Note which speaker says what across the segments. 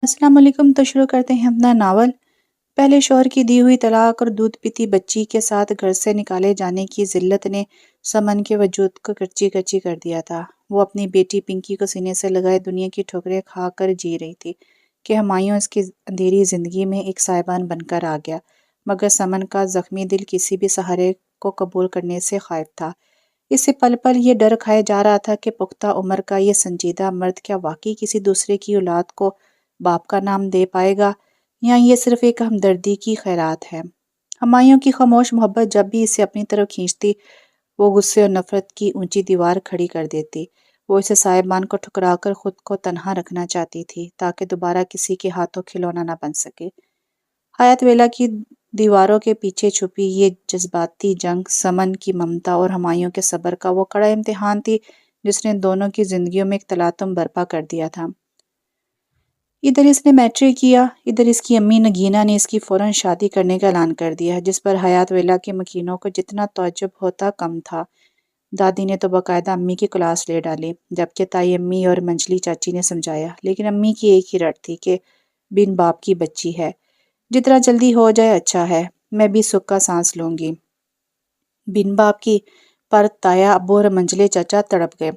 Speaker 1: السلام علیکم۔ تو شروع کرتے ہیں اپنا ناول۔ پہلے شوہر کی دی ہوئی طلاق اور دودھ پیتی بچی کے ساتھ گھر سے نکالے جانے کی ذلت نے سمن کے وجود کو کچی کچی کر دیا تھا۔ وہ اپنی بیٹی پنکی کو سینے سے لگائے دنیا کی ٹھوکریں کھا کر جی رہی تھی کہ ہمایوں اس کی اندھیری زندگی میں ایک سائبان بن کر آ گیا، مگر سمن کا زخمی دل کسی بھی سہارے کو قبول کرنے سے خائف تھا۔ اسے پل پل یہ ڈر کھائے جا رہا تھا کہ پختہ عمر کا یہ سنجیدہ مرد کیا واقعی کسی دوسرے کی اولاد کو باپ کا نام دے پائے گا، یا یہ صرف ایک ہمدردی کی خیرات ہے۔ ہمایوں کی خاموش محبت جب بھی اسے اپنی طرف کھینچتی، وہ غصے اور نفرت کی اونچی دیوار کھڑی کر دیتی۔ وہ اسے صاحبان کو ٹھکرا کر خود کو تنہا رکھنا چاہتی تھی تاکہ دوبارہ کسی کے ہاتھوں کھلونا نہ بن سکے۔ حیات ویلا کی دیواروں کے پیچھے چھپی یہ جذباتی جنگ سمن کی ممتا اور ہمایوں کے صبر کا وہ کڑا امتحان تھی جس نے دونوں کی زندگیوں میں ایک تلاطم برپا کر دیا تھا۔ ادھر اس نے میٹرک کیا، ادھر اس کی امی نگینہ نے اس کی فوراً شادی کرنے کا اعلان کر دیا، جس پر حیات ویلا کے مکینوں کو جتنا تعجب ہوتا کم تھا۔ دادی نے تو باقاعدہ امی کی کلاس لے ڈالی، جبکہ تائی امی اور منجلی چاچی نے سمجھایا، لیکن امی کی ایک ہی رٹ تھی کہ بن باپ کی بچی ہے، جتنا جلدی ہو جائے اچھا ہے، میں بھی سکھ کا سانس لوں گی۔ بن باپ کی پر تایا ابو اور منجلے چچا تڑپ گئے،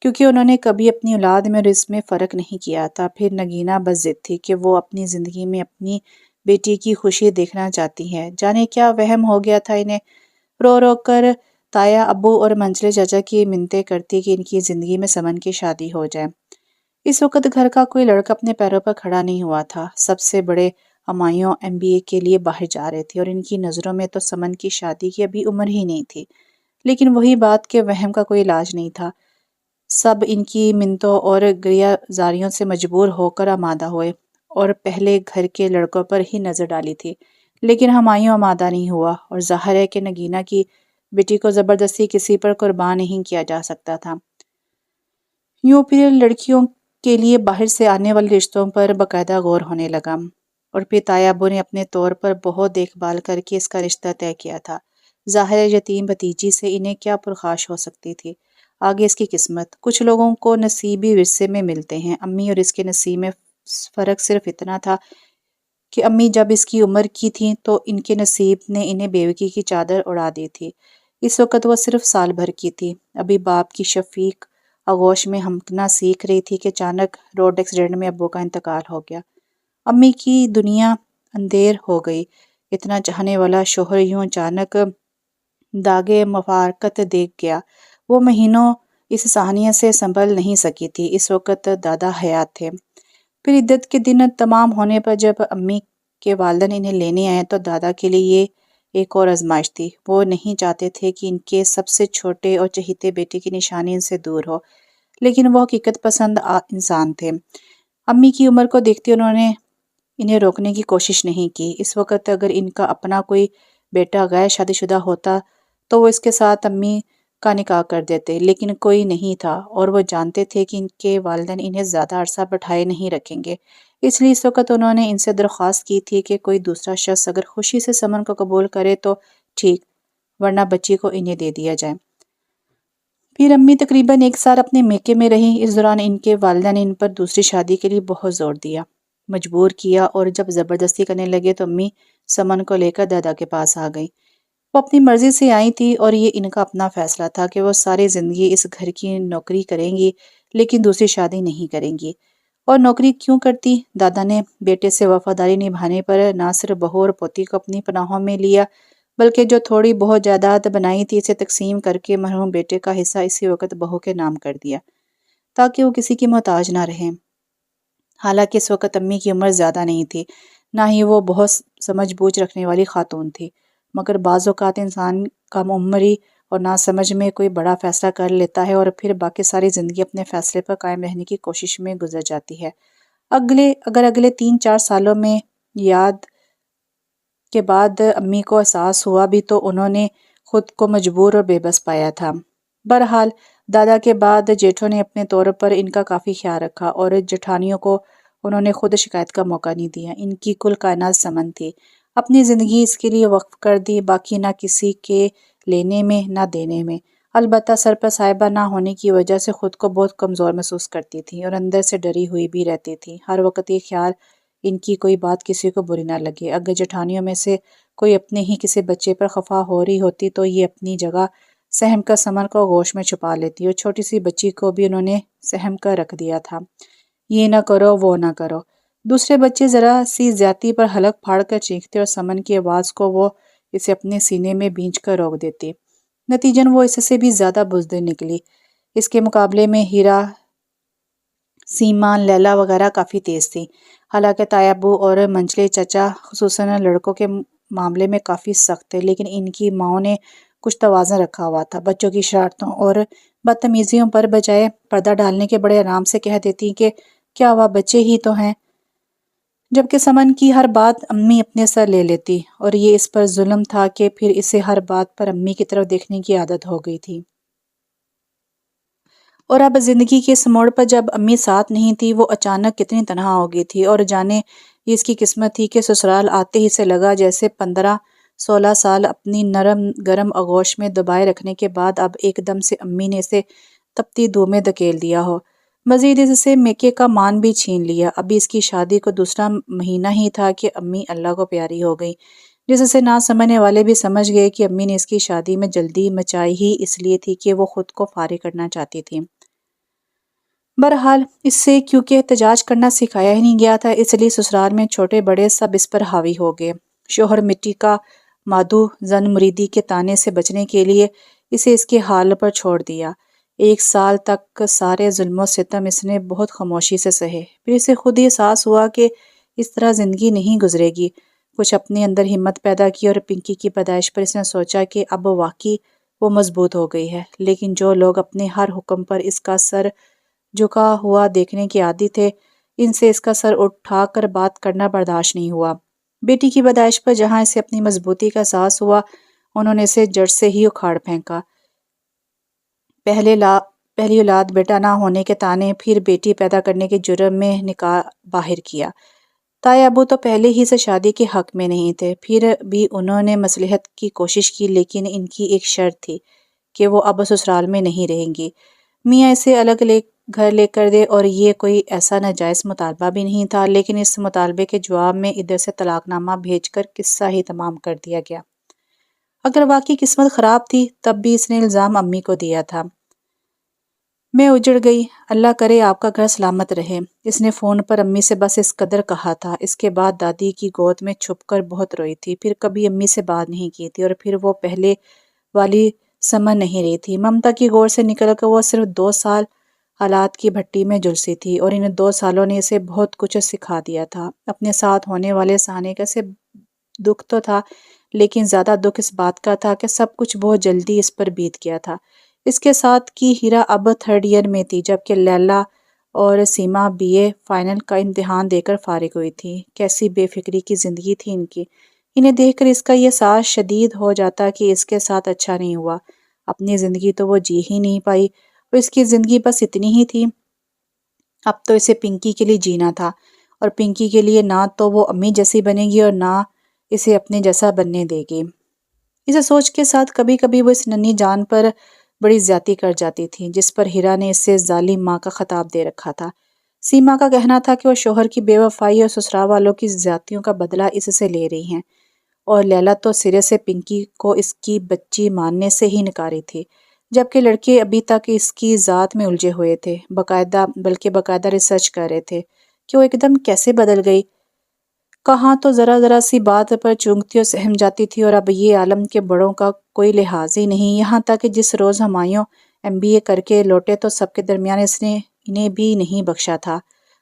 Speaker 1: کیونکہ انہوں نے کبھی اپنی اولاد میں اور اس میں فرق نہیں کیا تھا۔ پھر نگینہ بس ضد تھی کہ وہ اپنی زندگی میں اپنی بیٹی کی خوشی دیکھنا چاہتی ہے۔ جانے کیا وہم ہو گیا تھا انہیں، رو رو کر تایا ابو اور منجلے چچا کی منتیں کرتی کہ ان کی زندگی میں سمن کی شادی ہو جائے۔ اس وقت گھر کا کوئی لڑکا اپنے پیروں پر کھڑا نہیں ہوا تھا۔ سب سے بڑے ہمایوں MBA کے لیے باہر جا رہے تھے اور ان کی نظروں میں تو سمن کی شادی کی ابھی عمر ہی نہیں تھی، لیکن وہی بات کہ وہم کا کوئی علاج نہیں تھا۔ سب ان کی منتوں اور گریہ زاریوں سے مجبور ہو کر آمادہ ہوئے اور پہلے گھر کے لڑکوں پر ہی نظر ڈالی تھی، لیکن ہمایوں آمادہ نہیں ہوا، اور ظاہر ہے کہ نگینہ کی بیٹی کو زبردستی کسی پر قربان نہیں کیا جا سکتا تھا۔ یوں پھر لڑکیوں کے لیے باہر سے آنے والے رشتوں پر باقاعدہ غور ہونے لگا، اور پھر تایا ابو نے اپنے طور پر بہت دیکھ بھال کر کے اس کا رشتہ طے کیا تھا۔ ظاہر ہے یتیم بھتیجی سے انہیں کیا پرخاش ہو سکتی تھی، آگے اس کی قسمت۔ کچھ لوگوں کو نصیبی ورثے میں ملتے ہیں، امی اور اس کے نصیب میں فرق صرف اتنا تھا کہ امی جب اس کی عمر کی تھیں تو ان کے نصیب نے انہیں بیوگی کی چادر اڑا دی تھی۔ اس وقت وہ صرف سال بھر کی تھی، ابھی باپ کی شفیق آغوش میں ہمکنا سیکھ رہی تھی کہ اچانک روڈ ایکسیڈنٹ میں ابو کا انتقال ہو گیا۔ امی کی دنیا اندھیر ہو گئی، اتنا چاہنے والا شوہر یوں اچانک داغے مفارقت دیکھ گیا۔ وہ مہینوں اس صحنیت سے سنبھل نہیں سکی تھی۔ اس وقت دادا حیات تھے۔ پھر عدت کے دن تمام ہونے پر جب امی کے والدین انہیں لینے آئے تو دادا کے لیے یہ ایک اور آزمائش تھی۔ وہ نہیں چاہتے تھے کہ ان کے سب سے چھوٹے اور چہیتے بیٹے کی نشانی ان سے دور ہو، لیکن وہ حقیقت پسند انسان تھے۔ امی کی عمر کو دیکھتے انہوں نے انہیں روکنے کی کوشش نہیں کی۔ اس وقت اگر ان کا اپنا کوئی بیٹا غیر شادی شدہ ہوتا تو وہ اس کے ساتھ امی کا نکاح کر دیتے، لیکن کوئی نہیں تھا، اور وہ جانتے تھے کہ ان کے والدین انہیں زیادہ عرصہ بٹھائے نہیں رکھیں گے۔ اس لیے اس وقت انہوں نے ان سے درخواست کی تھی کہ کوئی دوسرا شخص اگر خوشی سے سمن کو قبول کرے تو ٹھیک، ورنہ بچی کو انہیں دے دیا جائے۔ پھر امی تقریباً ایک سال اپنے میکے میں رہیں۔ اس دوران ان کے والدین نے ان پر دوسری شادی کے لیے بہت زور دیا، مجبور کیا، اور جب زبردستی کرنے لگے تو امی سمن کو لے کر دادا کے پاس آ گئی۔ وہ اپنی مرضی سے آئی تھی اور یہ ان کا اپنا فیصلہ تھا کہ وہ ساری زندگی اس گھر کی نوکری کریں گی، لیکن دوسری شادی نہیں کریں گی۔ اور نوکری کیوں کرتی؟ دادا نے بیٹے سے وفاداری نبھانے پر نہ صرف بہو اور پوتی کو اپنی پناہوں میں لیا، بلکہ جو تھوڑی بہت جائیداد بنائی تھی اسے تقسیم کر کے مرحوم بیٹے کا حصہ اسی وقت بہو کے نام کر دیا تاکہ وہ کسی کی محتاج نہ رہیں۔ حالانکہ اس وقت امی کی عمر زیادہ نہیں تھی، نہ ہی وہ بہت سمجھ بوجھ رکھنے والی خاتون تھی، مگر بعض اوقات انسان کم عمری اور نہ سمجھ میں کوئی بڑا فیصلہ کر لیتا ہے اور پھر باقی ساری زندگی اپنے فیصلے پر قائم رہنے کی کوشش میں گزر جاتی ہے۔ اگر اگلے 3-4 سالوں میں یاد کے بعد امی کو احساس ہوا بھی تو انہوں نے خود کو مجبور اور بے بس پایا تھا۔ بہرحال دادا کے بعد جیٹھوں نے اپنے طور پر ان کا کافی خیال رکھا، اور جٹھانیوں کو انہوں نے خود شکایت کا موقع نہیں دیا۔ ان کی کل کائنات سمن تھی، اپنی زندگی اس کے لیے وقف کر دی، باقی نہ کسی کے لینے میں نہ دینے میں۔ البتہ سر پر صاحبہ نہ ہونے کی وجہ سے خود کو بہت کمزور محسوس کرتی تھی اور اندر سے ڈری ہوئی بھی رہتی تھی۔ ہر وقت یہ خیال ان کی کوئی بات کسی کو بری نہ لگے۔ اگر جٹھانیوں میں سے کوئی اپنے ہی کسی بچے پر خفا ہو رہی ہوتی تو یہ اپنی جگہ سہم کر سمن کو گوش میں چھپا لیتی، اور چھوٹی سی بچی کو بھی انہوں نے سہم کر رکھ دیا تھا۔ یہ نہ کرو، وہ نہ کرو۔ دوسرے بچے ذرا سی زیادتی پر حلق پھاڑ کر چیختے اور سمن کی آواز کو وہ اسے اپنے سینے میں بھینچ کر روک دیتی۔ نتیجن وہ اس سے بھی زیادہ بزدل نکلی۔ اس کے مقابلے میں ہیرا، سیما، لیلا وغیرہ کافی تیز تھی۔ حالانکہ تایا ابو اور منجلے چچا خصوصاً لڑکوں کے معاملے میں کافی سخت تھے، لیکن ان کی ماؤں نے کچھ توازن رکھا ہوا تھا۔ بچوں کی شرارتوں اور بدتمیزیوں پر بجائے پردہ ڈالنے کے بڑے آرام سے کہہ دیتی کہ کیا ہوا، بچے ہی تو ہیں، جبکہ سمن کی ہر بات امی اپنے سر لے لیتی، اور یہ اس پر ظلم تھا کہ پھر اسے ہر بات پر امی کی طرف دیکھنے کی عادت ہو گئی تھی۔ اور اب زندگی کے اس موڑ پر جب امی ساتھ نہیں تھی، وہ اچانک کتنی تنہا ہو گئی تھی، اور جانے یہ اس کی قسمت تھی کہ سسرال آتے ہی سے لگا جیسے 15-16 سال اپنی نرم گرم آغوش میں دبائے رکھنے کے بعد اب ایک دم سے امی نے اسے تپتی دھوپ میں دھکیل دیا ہو۔ مزید اس سے میکے کا مان بھی چھین لیا۔ ابھی اس کی شادی کو دوسرا مہینہ ہی تھا کہ امی اللہ کو پیاری ہو گئی، جس سے نہ سمجھنے والے بھی سمجھ گئے کہ امی نے اس کی شادی میں جلدی مچائی ہی اس لیے تھی کہ وہ خود کو فارغ کرنا چاہتی تھی۔ بہرحال اس سے کیونکہ احتجاج کرنا سکھایا ہی نہیں گیا تھا، اس لیے سسرال میں چھوٹے بڑے سب اس پر حاوی ہو گئے۔ شوہر مٹی کا مادھو زن مریدی کے طعنے سے بچنے کے لیے اسے اس کے حال پر چھوڑ دیا۔ 1 سال تک سارے ظلم و ستم اس نے بہت خاموشی سے سہے۔ پھر اسے خود ہی احساس ہوا کہ اس طرح زندگی نہیں گزرے گی۔ کچھ اپنے اندر ہمت پیدا کی، اور پنکی کی پیدائش پر اس نے سوچا کہ اب واقعی وہ مضبوط ہو گئی ہے، لیکن جو لوگ اپنے ہر حکم پر اس کا سر جھکا ہوا دیکھنے کے عادی تھے، ان سے اس کا سر اٹھا کر بات کرنا برداشت نہیں ہوا۔ بیٹی کی پیدائش پر جہاں اسے اپنی مضبوطی کا احساس ہوا، انہوں نے اسے جڑ سے ہی اکھاڑ پھینکا۔ پہلی اولاد بیٹا نہ ہونے کے طعنے، پھر بیٹی پیدا کرنے کے جرم میں نکاح باہر کیا۔ تایا ابو تو پہلے ہی سے شادی کے حق میں نہیں تھے، پھر بھی انہوں نے مصلحت کی کوشش کی، لیکن ان کی ایک شرط تھی کہ وہ اب سسرال میں نہیں رہیں گی۔ میاں اسے الگ گھر لے کر دے، اور یہ کوئی ایسا ناجائز مطالبہ بھی نہیں تھا، لیکن اس مطالبے کے جواب میں ادھر سے طلاق نامہ بھیج کر قصہ ہی تمام کر دیا گیا۔ اگر واقعی قسمت خراب تھی تب بھی اس نے الزام امی کو دیا تھا۔ میں اجڑ گئی، اللہ کرے آپ کا گھر سلامت رہے، اس نے فون پر امی سے بس اس قدر کہا تھا۔ اس کے بعد دادی کی گود میں چھپ کر بہت روئی تھی، پھر کبھی امی سے بات نہیں کی تھی، اور پھر وہ پہلے والی سمن نہیں رہی تھی۔ ممتا کی گود سے نکل کر وہ صرف 2 سال حالات کی بھٹی میں جھلسی تھی، اور ان 2 سالوں نے اسے بہت کچھ سکھا دیا تھا۔ اپنے ساتھ ہونے والے سہانے کا اسے دکھ تو تھا، لیکن زیادہ دکھ اس بات کا تھا کہ سب کچھ بہت جلدی اس پر بیت گیا تھا۔ اس کے ساتھ کی ہیرا اب 3rd ایئر میں تھی، جبکہ لیلا اور سیما BA فائنل کا امتحان دے کر فارغ ہوئی تھی۔ کیسی بے فکری کی زندگی تھی ان کی۔ انہیں دیکھ کر اس کا یہ احساس شدید ہو جاتا کہ اس کے ساتھ اچھا نہیں ہوا۔ اپنی زندگی تو وہ جی ہی نہیں پائی، اور اس کی زندگی بس اتنی ہی تھی۔ اب تو اسے پنکی کے لیے جینا تھا، اور پنکی کے لیے نہ تو وہ امی جیسی بنے گی اور نہ اسے اپنے جیسا بننے دے گی۔ اسے سوچ کے ساتھ کبھی کبھی وہ اس ننھی جان پر بڑی زیادتی کر جاتی تھی، جس پر ہیرا نے اسے ظالم ماں کا خطاب دے رکھا تھا۔ سیما کا کہنا تھا کہ وہ شوہر کی بے وفائی اور سسرال والوں کی زیادتیوں کا بدلہ اس سے لے رہی ہیں، اور لیلا تو سرے سے پنکی کو اس کی بچی ماننے سے ہی نکاری تھی، جبکہ لڑکے ابھی تک اس کی ذات میں الجھے ہوئے تھے، بلکہ باقاعدہ ریسرچ کر رہے تھے کہ وہ ایک دم کیسے بدل گئی۔ کہاں تو ذرا ذرا سی بات پر چونکتی اور سہم جاتی تھی، اور اب یہ عالم کے بڑوں کا کوئی لحاظ ہی نہیں، یہاں تک کہ جس روز ہمایوں MBA کر کے لوٹے تو سب کے درمیان اس نے انہیں بھی نہیں بخشا تھا۔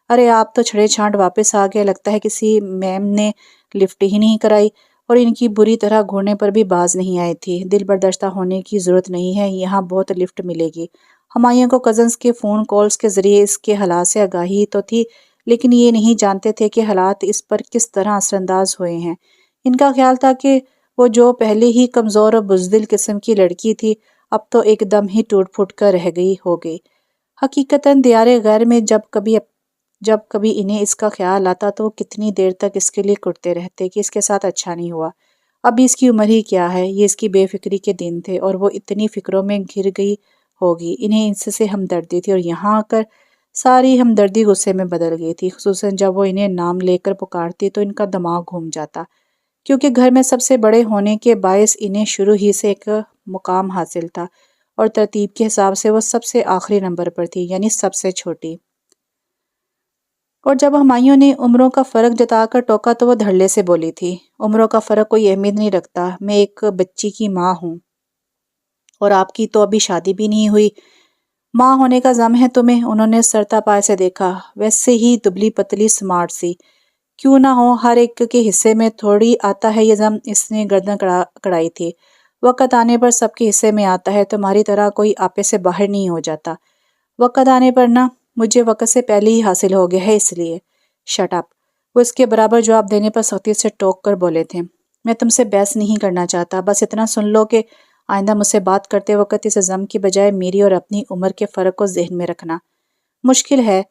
Speaker 1: ارے آپ تو چھڑے چھانٹ واپس آ گئے، لگتا ہے کسی میم نے لفٹ ہی نہیں کرائی، اور ان کی بری طرح گھورنے پر بھی باز نہیں آئی تھی۔ دل برداشتہ ہونے کی ضرورت نہیں ہے، یہاں بہت لفٹ ملے گی۔ ہمایوں کو کزنز کے فون کالز کے ذریعے اس کے حالات سے آگاہی تو تھی، لیکن یہ نہیں جانتے تھے کہ حالات اس پر کس طرح اثر انداز ہوئے ہیں۔ ان کا خیال تھا کہ وہ جو پہلے ہی کمزور اور بزدل قسم کی لڑکی تھی، اب تو ایک دم ہی ٹوٹ پھوٹ کر رہ گئی ہو گئی۔ حقیقتاً دیار غیر میں جب کبھی انہیں اس کا خیال آتا تو وہ کتنی دیر تک اس کے لیے کٹتے رہتے کہ اس کے ساتھ اچھا نہیں ہوا۔ ابھی اس کی عمر ہی کیا ہے، یہ اس کی بے فکری کے دن تھے، اور وہ اتنی فکروں میں گھر گئی ہوگی، انہیں اس سے ہمدردی تھی، اور یہاں آ کر ساری ہمدردی غصے میں بدل گئی تھی، خصوصاً جب وہ انہیں نام لے کر پکارتی تو ان کا دماغ گھوم جاتا، کیونکہ گھر میں سب سے بڑے ہونے کے باعث انہیں شروع ہی سے ایک مقام حاصل تھا، اور ترتیب کے حساب سے وہ سب سے آخری نمبر پر تھی، یعنی سب سے چھوٹی۔ اور جب ہمایوں نے عمروں کا فرق جتا کر ٹوکا تو وہ دھڑلے سے بولی تھی، عمروں کا فرق کوئی اہمیت نہیں رکھتا، میں ایک بچی کی ماں ہوں، اور آپ کی تو ابھی شادی بھی نہیں ہوئی، ماں ہونے کا غم ہے تمہیں؟ انہوں نے سرتا پائے سے دیکھا، ویسے ہی دبلی پتلی سمارٹ سی، کیوں نہ ہو، ہر ایک کے حصے میں تھوڑی آتا ہے یہ غم، اس نے گردن کڑائی تھی، وقت آنے پر سب کے حصے میں آتا ہے، تمہاری طرح کوئی آپے سے باہر نہیں ہو جاتا، وقت آنے پر نہ، مجھے وقت سے پہلے ہی حاصل ہو گیا ہے اس لیے۔ شٹ اپ، وہ اس کے برابر جواب دینے پر سختی سے ٹوک کر بولے تھے، میں تم سے بحث نہیں کرنا چاہتا، بس اتنا سن لو کہ آئندہ مجھ سے بات کرتے وقت اس غم کی بجائے میری اور اپنی عمر کے فرق کو ذہن میں رکھنا۔ مشکل ہے،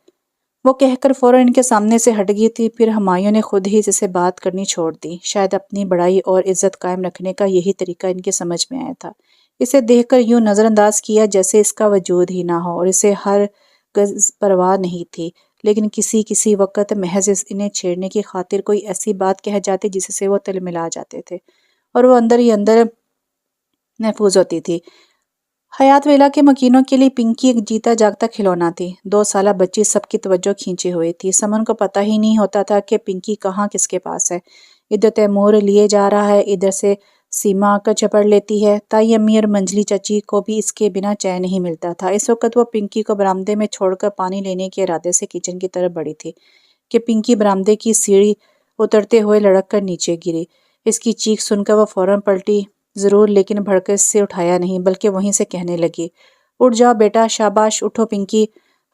Speaker 1: وہ کہہ کر فوراً ان کے سامنے سے ہٹ گئی تھی، پھر ہمایوں نے خود ہی اسے بات کرنی چھوڑ دی، شاید اپنی بڑائی اور عزت قائم رکھنے کا یہی طریقہ ان کے سمجھ میں آیا تھا، اسے دیکھ کر یوں نظر انداز کیا جیسے اس کا وجود ہی نہ ہو، اور اسے ہر گز پرواہ نہیں تھی، لیکن کسی وقت محض انہیں چھیڑنے کی خاطر کوئی ایسی بات کہہ جاتی جس سے وہ تل ملا جاتے تھے، اور وہ اندر ہی اندر محفوظ ہوتی تھی۔ حیات ویلا کے مکینوں کے لیے پنکی ایک جیتا جاگتا کھلونا تھی، 2 سالہ بچی سب کی توجہ کھینچے ہوئے تھی، سمن کو پتہ ہی نہیں ہوتا تھا کہ پنکی کہاں کس کے پاس ہے، ادھر تیمور لیے جا رہا ہے، ادھر سے سیما آ کر چپڑ لیتی ہے، تائی امی اور منجلی چچی کو بھی اس کے بنا چین نہیں ملتا تھا۔ اس وقت وہ پنکی کو برآمدے میں چھوڑ کر پانی لینے کے ارادے سے کچن کی طرف بڑھی تھی کہ پنکی برآمدے کی سیڑھی اترتے ہوئے لڑک کر نیچے گری، اس کی چیخ سن کر وہ فوراً پلٹی ضرور، لیکن بھڑکس سے اٹھایا نہیں، بلکہ وہیں سے کہنے لگی، اٹھ جاؤ بیٹا، شاباش، اٹھو پنکی۔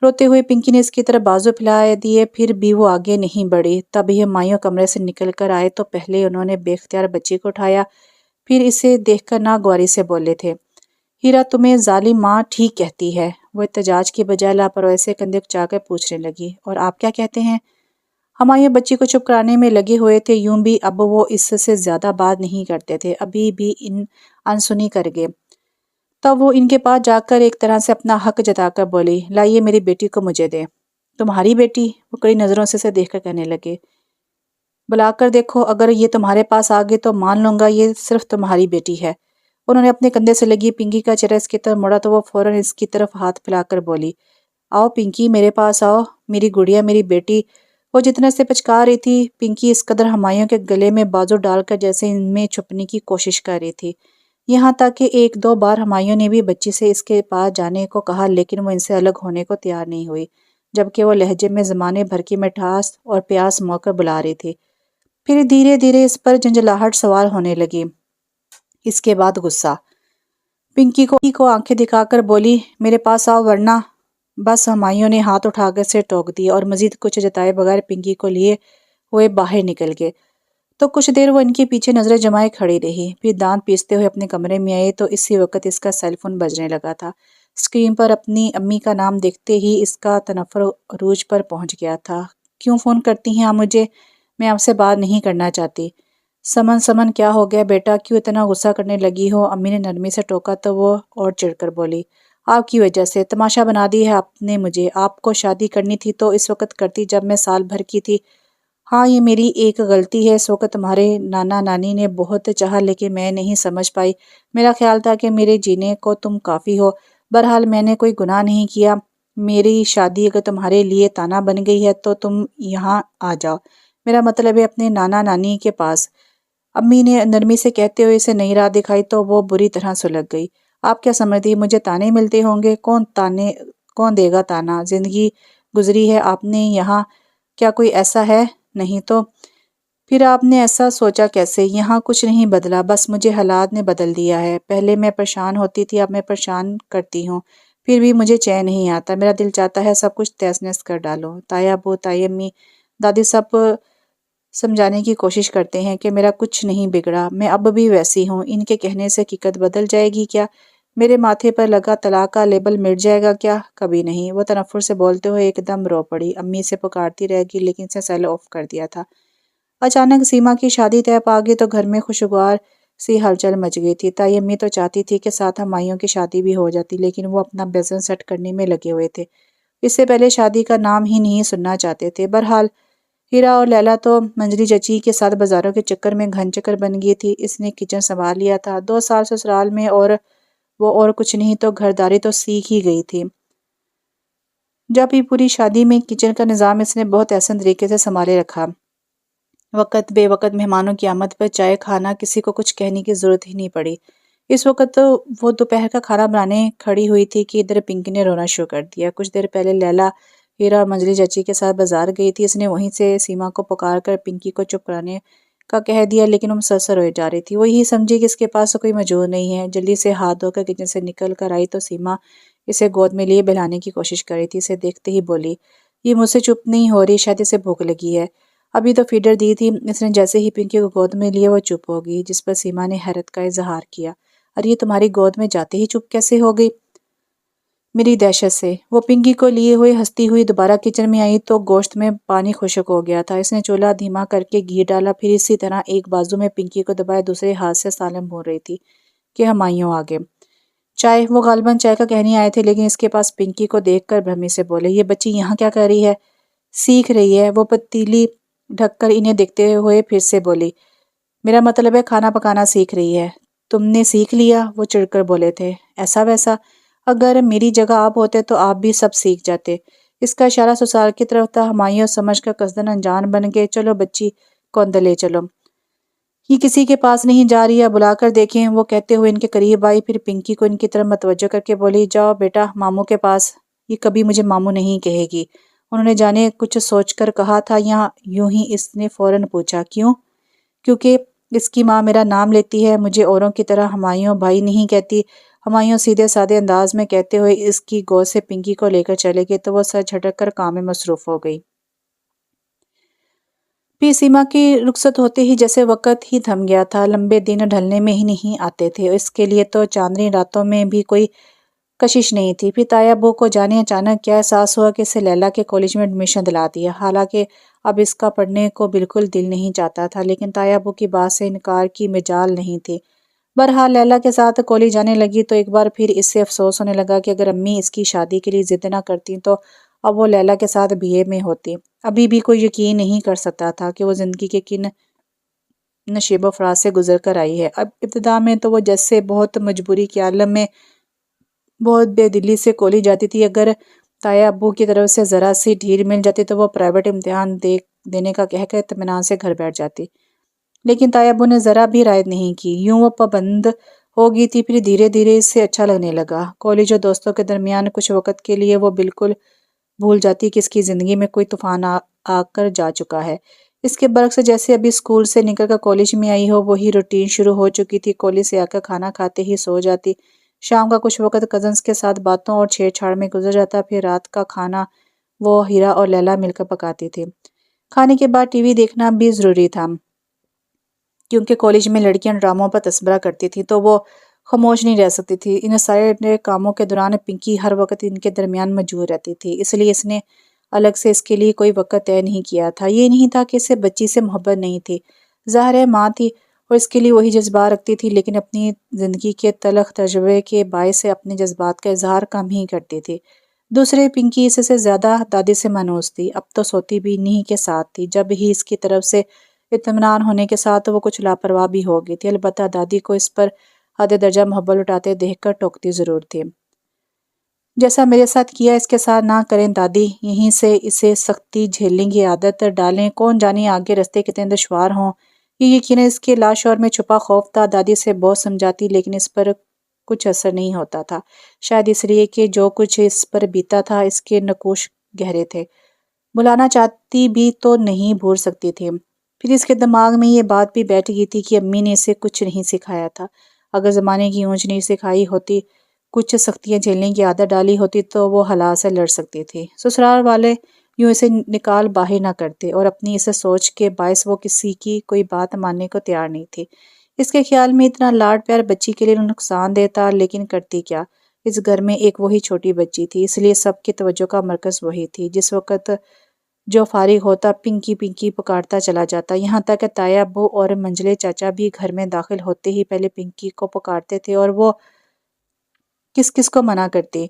Speaker 1: روتے ہوئے پنکی نے اس کی طرف بازو پھیلا دیے، پھر بھی وہ آگے نہیں بڑھی۔ تب یہ ہمایوں کمرے سے نکل کر آئے تو پہلے انہوں نے بے اختیار بچی کو اٹھایا، پھر اسے دیکھ کر ناگواری سے بولے تھے، ہیرا تمہیں ظالم ماں ٹھیک کہتی ہے؟ وہ احتجاج کی بجائے لاپرواہی سے کندھے اکچا کر پوچھنے لگی، اور آپ کیا کہتے ہیں؟ ہمایوں بچی کو چپ کرانے میں لگے ہوئے تھے، یوں بھی اب وہ اس سے زیادہ بات نہیں کرتے تھے، ابھی بھی انسنی کر گئے۔ تب وہ ان کے پاس جا کر ایک طرح سے اپنا حق جتا کر بولی، لائیے میری بیٹی کو مجھے دے۔ تمہاری بیٹی؟ وہ کڑی نظروں سے اسے دیکھ کر کہنے لگے، بلا کر دیکھو، اگر یہ تمہارے پاس آ گئی تو مان لوں گا یہ صرف تمہاری بیٹی ہے۔ انہوں نے اپنے کندھے سے لگی پنکی کا چہرہ اس کی طرف موڑا تو وہ فوراً اس کی طرف ہاتھ پھیلا کر بولی، آؤ پنکی، میرے پاس آؤ، میری گڑیا، میری بیٹی۔ وہ جتنے سے پچکار رہی تھی، پنکی اس قدر ہمایوں کے گلے میں بازو ڈال کر جیسے ان میں چھپنے کی کوشش کر رہی تھی، یہاں تک کہ 1-2 بار ہمایوں نے بھی بچی سے اس کے پاس جانے کو کہا، لیکن وہ ان سے الگ ہونے کو تیار نہیں ہوئی، جبکہ وہ لہجے میں زمانے بھر کی مٹھاس اور پیاس مو کر بلا رہی تھی۔ پھر دھیرے دھیرے اس پر جھنجھلاہٹ سوار ہونے لگی، اس کے بعد غصہ۔ پنکی کو آنکھیں دکھا کر بولی، میرے پاس آؤ ورنہ۔ بس، ہمایوں نے ہاتھ اٹھا کر اسے ٹوک دیا اور مزید کچھ جتائے بغیر پنکی کو لیے ہوئے باہر نکل گئے۔ تو کچھ دیر وہ ان کے پیچھے نظریں جمائے کھڑی رہی، پھر دانت پیستے ہوئے اپنے کمرے میں آئے تو اسی وقت اس کا سیل فون بجنے لگا تھا۔ اسکرین پر اپنی امی کا نام دیکھتے ہی اس کا تنفر عروج پر پہنچ گیا تھا۔ کیوں فون کرتی ہیں آپ مجھے؟ میں آپ سے بات نہیں کرنا چاہتی۔ سمن کیا ہو گیا بیٹا، کیوں اتنا غصہ کرنے لگی ہو؟ امی نے نرمی سے ٹوکا تو وہ اور چڑھ کر بولی، آپ کی وجہ سے تماشا بنا دی ہے آپ نے مجھے، آپ کو شادی کرنی تھی تو اس وقت کرتی جب میں سال بھر کی تھی۔ ہاں، یہ میری ایک غلطی ہے، اس وقت تمہارے نانا نانی نے بہت چاہا لیکن میں نہیں سمجھ پائی، میرا خیال تھا کہ میرے جینے کو تم کافی ہو، بہرحال میں نے کوئی گناہ نہیں کیا، میری شادی اگر تمہارے لیے تانا بن گئی ہے تو تم یہاں آ جاؤ، میرا مطلب ہے اپنے نانا نانی کے پاس۔ امی نے نرمی سے کہتے ہوئے اسے نئی راہ دکھائی تو وہ بری طرح سلگ گئی۔ آپ کیا سمجھتی مجھے تانے ملتے ہوں گے؟ کون دے گا تانا؟ زندگی گزری ہے آپ نے یہاں، کیا کوئی ایسا ہے؟ نہیں تو پھر آپ نے ایسا سوچا کیسے؟ یہاں کچھ نہیں بدلا، بس مجھے حالات نے بدل دیا ہے، پہلے میں پریشان ہوتی تھی، اب میں پریشان کرتی ہوں، پھر بھی مجھے چین نہیں آتا، میرا دل چاہتا ہے سب کچھ تہس نہس کر ڈالو۔ تائی ابو، تائی امی، دادی سب سمجھانے کی کوشش کرتے ہیں کہ میرا کچھ نہیں بگڑا، میں اب بھی ویسی ہوں، ان کے کہنے سے حقیقت بدل جائے گی کیا؟ میرے ماتھے پر لگا طلاق کا لیبل مٹ جائے گا کیا؟ کبھی نہیں۔ وہ تنفر سے بولتے ہوئے ایک دم رو پڑی، امی سے پکارتی رہ گئی لیکن اسے سیل آف کر دیا تھا۔ اچانک سیما کی شادی طے پا گئی تو گھر میں خوشگوار سی ہلچل مچ گئی تھی۔ تائی امی تو چاہتی تھی کہ ساتھ ہمایوں کی شادی بھی ہو جاتی، لیکن وہ اپنا بزنس سیٹ کرنے میں لگے ہوئے تھے، اس سے پہلے شادی کا نام ہی نہیں سننا چاہتے تھے۔ بہرحال ہیرا اور لیلا تو منجلی چچی کے ساتھ بازاروں کے چکر میں گھن چکر بن گئی تھی۔ اس نے کچن سنبھال لیا تھا، 2 سال سسرال میں، اور وہ اور کچھ نہیں تو گھرداری تو سیکھ ہی گئی تھی۔ جب بھی پوری شادی میں کچن کا نظام اس نے بہت احسن طریقے سے سنبھالے رکھا۔ وقت بے وقت مہمانوں کی آمد پر چائے کھانا، کسی کو کچھ کہنے کی ضرورت ہی نہیں پڑی۔ اس وقت تو وہ دوپہر کا کھانا بنانے کھڑی ہوئی تھی کہ ادھر پنکی نے رونا شروع کر دیا۔ کچھ دیر پہلے لیلا ہیرا اور منجلی چچی کے ساتھ بازار گئی تھی۔ اس نے وہیں سے سیما کو پکار کر پنکی کو چپ کرانے کا کہہ دیا، لیکن وہ مسرسر روئے جا رہی تھی۔ وہ یہی سمجھی کہ اس کے پاس تو کوئی موجود نہیں ہے۔ جلدی سے ہاتھ دھو کر کچن سے نکل کر آئی تو سیما اسے گود میں لیے بہلانے کی کوشش کر رہی تھی۔ اسے دیکھتے ہی بولی، یہ مجھ سے چپ نہیں ہو رہی، شاید اسے بھوک لگی ہے۔ ابھی تو فیڈر دی تھی۔ اس نے جیسے ہی پنکی کو گود میں لیا وہ چپ ہو گئی، جس پر سیما نے حیرت کا اظہار کیا۔ ارے یہ تمہاری گود میں جاتے ہی چپ کیسے ہو گئی؟ میری دہشت سے۔ وہ پنکی کو لیے ہوئے ہنستی ہوئی دوبارہ کچن میں آئی تو گوشت میں پانی خشک ہو گیا تھا۔ اس نے چولہا دھیما کر کے گھی ڈالا، پھر اسی طرح ایک بازو میں پنکی کو دبائے دوسرے ہاتھ سے سالن بھون رہی تھی کہ ہمایوں آگے چائے۔ وہ غالباً چائے کا کہنے آئے تھے، لیکن اس کے پاس پنکی کو دیکھ کر برہمی سے بولے، یہ بچی یہاں کیا کر رہی ہے؟ سیکھ رہی ہے۔ وہ پتیلی ڈھک کر انہیں دیکھتے ہوئے پھر سے بولی، میرا مطلب ہے کھانا پکانا سیکھ رہی ہے۔ تم نے سیکھ لیا؟ وہ چڑھ کر بولے تھے، ایسا ویسا، اگر میری جگہ آپ ہوتے تو آپ بھی سب سیکھ جاتے۔ اس کا اشارہ سسرال کی طرف تھا۔ ہمایوں سمجھ کر قصدن انجان بن گئے، چلو بچی کو اندر لے چلو، یہ کسی کے پاس نہیں جا رہی ہے، بلا کر دیکھیں۔ وہ کہتے ہوئے ان کے قریب آئی، پھر پنکی کو ان کی طرف متوجہ کر کے بولی، جاؤ بیٹا ماموں کے پاس، یہ کبھی مجھے ماموں نہیں کہے گی۔ انہوں نے جانے کچھ سوچ کر کہا تھا یا یوں ہی؟ اس نے فوراً پوچھا، کیوں؟ کیونکہ اس کی ماں میرا نام لیتی ہے، مجھے اوروں کی طرح ہمایوں بھائی نہیں کہتی۔ ہمایوں سیدھے سادے انداز میں کہتے ہوئے اس کی گود سے پنکی کو لے کر چلے گئے تو وہ سر جھٹک کر کام میں مصروف ہو گئی۔ پھر سیما کی رخصت ہوتے ہی جیسے وقت ہی تھم گیا تھا۔ لمبے دن ڈھلنے میں ہی نہیں آتے تھے، اس کے لیے تو چاندنی راتوں میں بھی کوئی کشش نہیں تھی۔ پھر تایا ابو کو جانے اچانک کیا احساس ہوا کہ اسے لیلا کے کالج میں ایڈمیشن دلا دیا، حالانکہ اب اس کا پڑھنے کو بالکل دل نہیں چاہتا تھا، لیکن تایا ابو کی بات سے انکار کی مجال نہیں تھی۔ بہرحال لیلا کے ساتھ کالج جانے لگی تو ایک بار پھر اس سے افسوس ہونے لگا کہ اگر امی اس کی شادی کے لیے ضد نہ کرتی تو اب وہ لیلا کے ساتھ بی اے میں ہوتی۔ ابھی بھی کوئی یقین نہیں کر سکتا تھا کہ وہ زندگی کے کن نشیب و فراز سے گزر کر آئی ہے۔ اب ابتدا میں تو وہ جیسے بہت مجبوری کے عالم میں بہت بے دلی سے کالج جاتی تھی۔ اگر تایا ابو کی طرف سے ذرا سی ڈھیل مل جاتی تو وہ پرائیویٹ امتحان دینے کا کہہ کر اطمینان سے گھر بیٹھ جاتی، لیکن تایا ابو نے ذرا بھی رعایت نہیں کی۔ یوں وہ پابند ہو گئی تھی۔ پھر دھیرے دھیرے اس سے اچھا لگنے لگا۔ کالج اور دوستوں کے درمیان کچھ وقت کے لیے وہ بالکل بھول جاتی کہ اس کی زندگی میں کوئی طوفان آ کر جا چکا ہے۔ اس کے برعکس جیسے ابھی اسکول سے نکل کر کالج میں آئی ہو، وہی روٹین شروع ہو چکی تھی۔ کالج سے آ کر کھانا کھاتے ہی سو جاتی، شام کا کچھ وقت کزنس کے ساتھ باتوں اور چھیڑ چھاڑ میں گزر جاتا، پھر رات کا کھانا وہ ہیرا اور لیلا مل کر پکاتی تھی۔ کھانے کے بعد ٹی وی دیکھنا بھی ضروری تھا، کیونکہ کالج میں لڑکیاں ڈراموں پر تذکرہ کرتی تھیں تو وہ خاموش نہیں رہ سکتی تھی۔ ان سارے کاموں کے دوران پنکی ہر وقت ان کے درمیان موجود رہتی تھی، اس لیے اس نے الگ سے اس کے لیے کوئی وقت طے نہیں کیا تھا۔ یہ نہیں تھا کہ اسے بچی سے محبت نہیں تھی، ظاہر ہے ماں تھی اور اس کے لیے وہی جذبات رکھتی تھی، لیکن اپنی زندگی کے تلخ تجربے کے باعث سے اپنے جذبات کا اظہار کم ہی کرتی تھی۔ دوسرے پنکی اس سے زیادہ دادی سے مانوس تھی، اب تو سوتی بھی انہی کے ساتھ تھی۔ جب ہی اس کی طرف سے اطمینان ہونے کے ساتھ وہ کچھ لاپرواہ بھی ہو گئی تھی، البتہ دادی کو اس پر حد درجہ محبت لٹاتے دیکھ کر ٹوکتی ضرور تھی۔ جیسا میرے ساتھ کیا اس کے ساتھ نہ کریں دادی، یہیں سے اسے سختی جھیلنے کی عادت ڈالیں، کون جانے آگے رستے کتنے دشوار ہوں۔ یہ یقیناً اس کے لاشعور میں چھپا خوف تھا۔ دادی سے بہت سمجھاتی لیکن اس پر کچھ اثر نہیں ہوتا تھا، شاید اس لیے کہ جو کچھ اس پر بیتا تھا اس کے نقوش گہرے تھے، بھلانا چاہتی بھی تو نہیں بھول سکتی تھی۔ پھر اس کے دماغ میں یہ بات بھی بیٹھ گئی تھی کہ امی نے اسے کچھ نہیں سکھایا تھا۔ اگر زمانے کی اونچ نہیں سکھائی ہوتی، کچھ سختیاں جھیلنے کی عادت ڈالی ہوتی تو وہ حالات سے لڑ سکتی تھی۔ سسرال والے یوں اسے نکال باہر نہ کرتے، اور اپنی اس سوچ کے باعث وہ کسی کی کوئی بات ماننے کو تیار نہیں تھی۔ اس کے خیال میں اتنا لاڈ پیار بچی کے لیے نقصان دہ تھا، لیکن کرتی کیا؟ اس گھر میں ایک وہی چھوٹی بچی تھی، اس لیے سب کی توجہ کا مرکز وہی تھی۔ جس وقت جو فارغ ہوتا پنکی پنکی پکارتا چلا جاتا، یہاں تک کہ تایا ابو اور منجلے چاچا بھی گھر میں داخل ہوتے ہی پہلے پنکی کو پکارتے تھے، اور وہ کس کس کو منع کرتی۔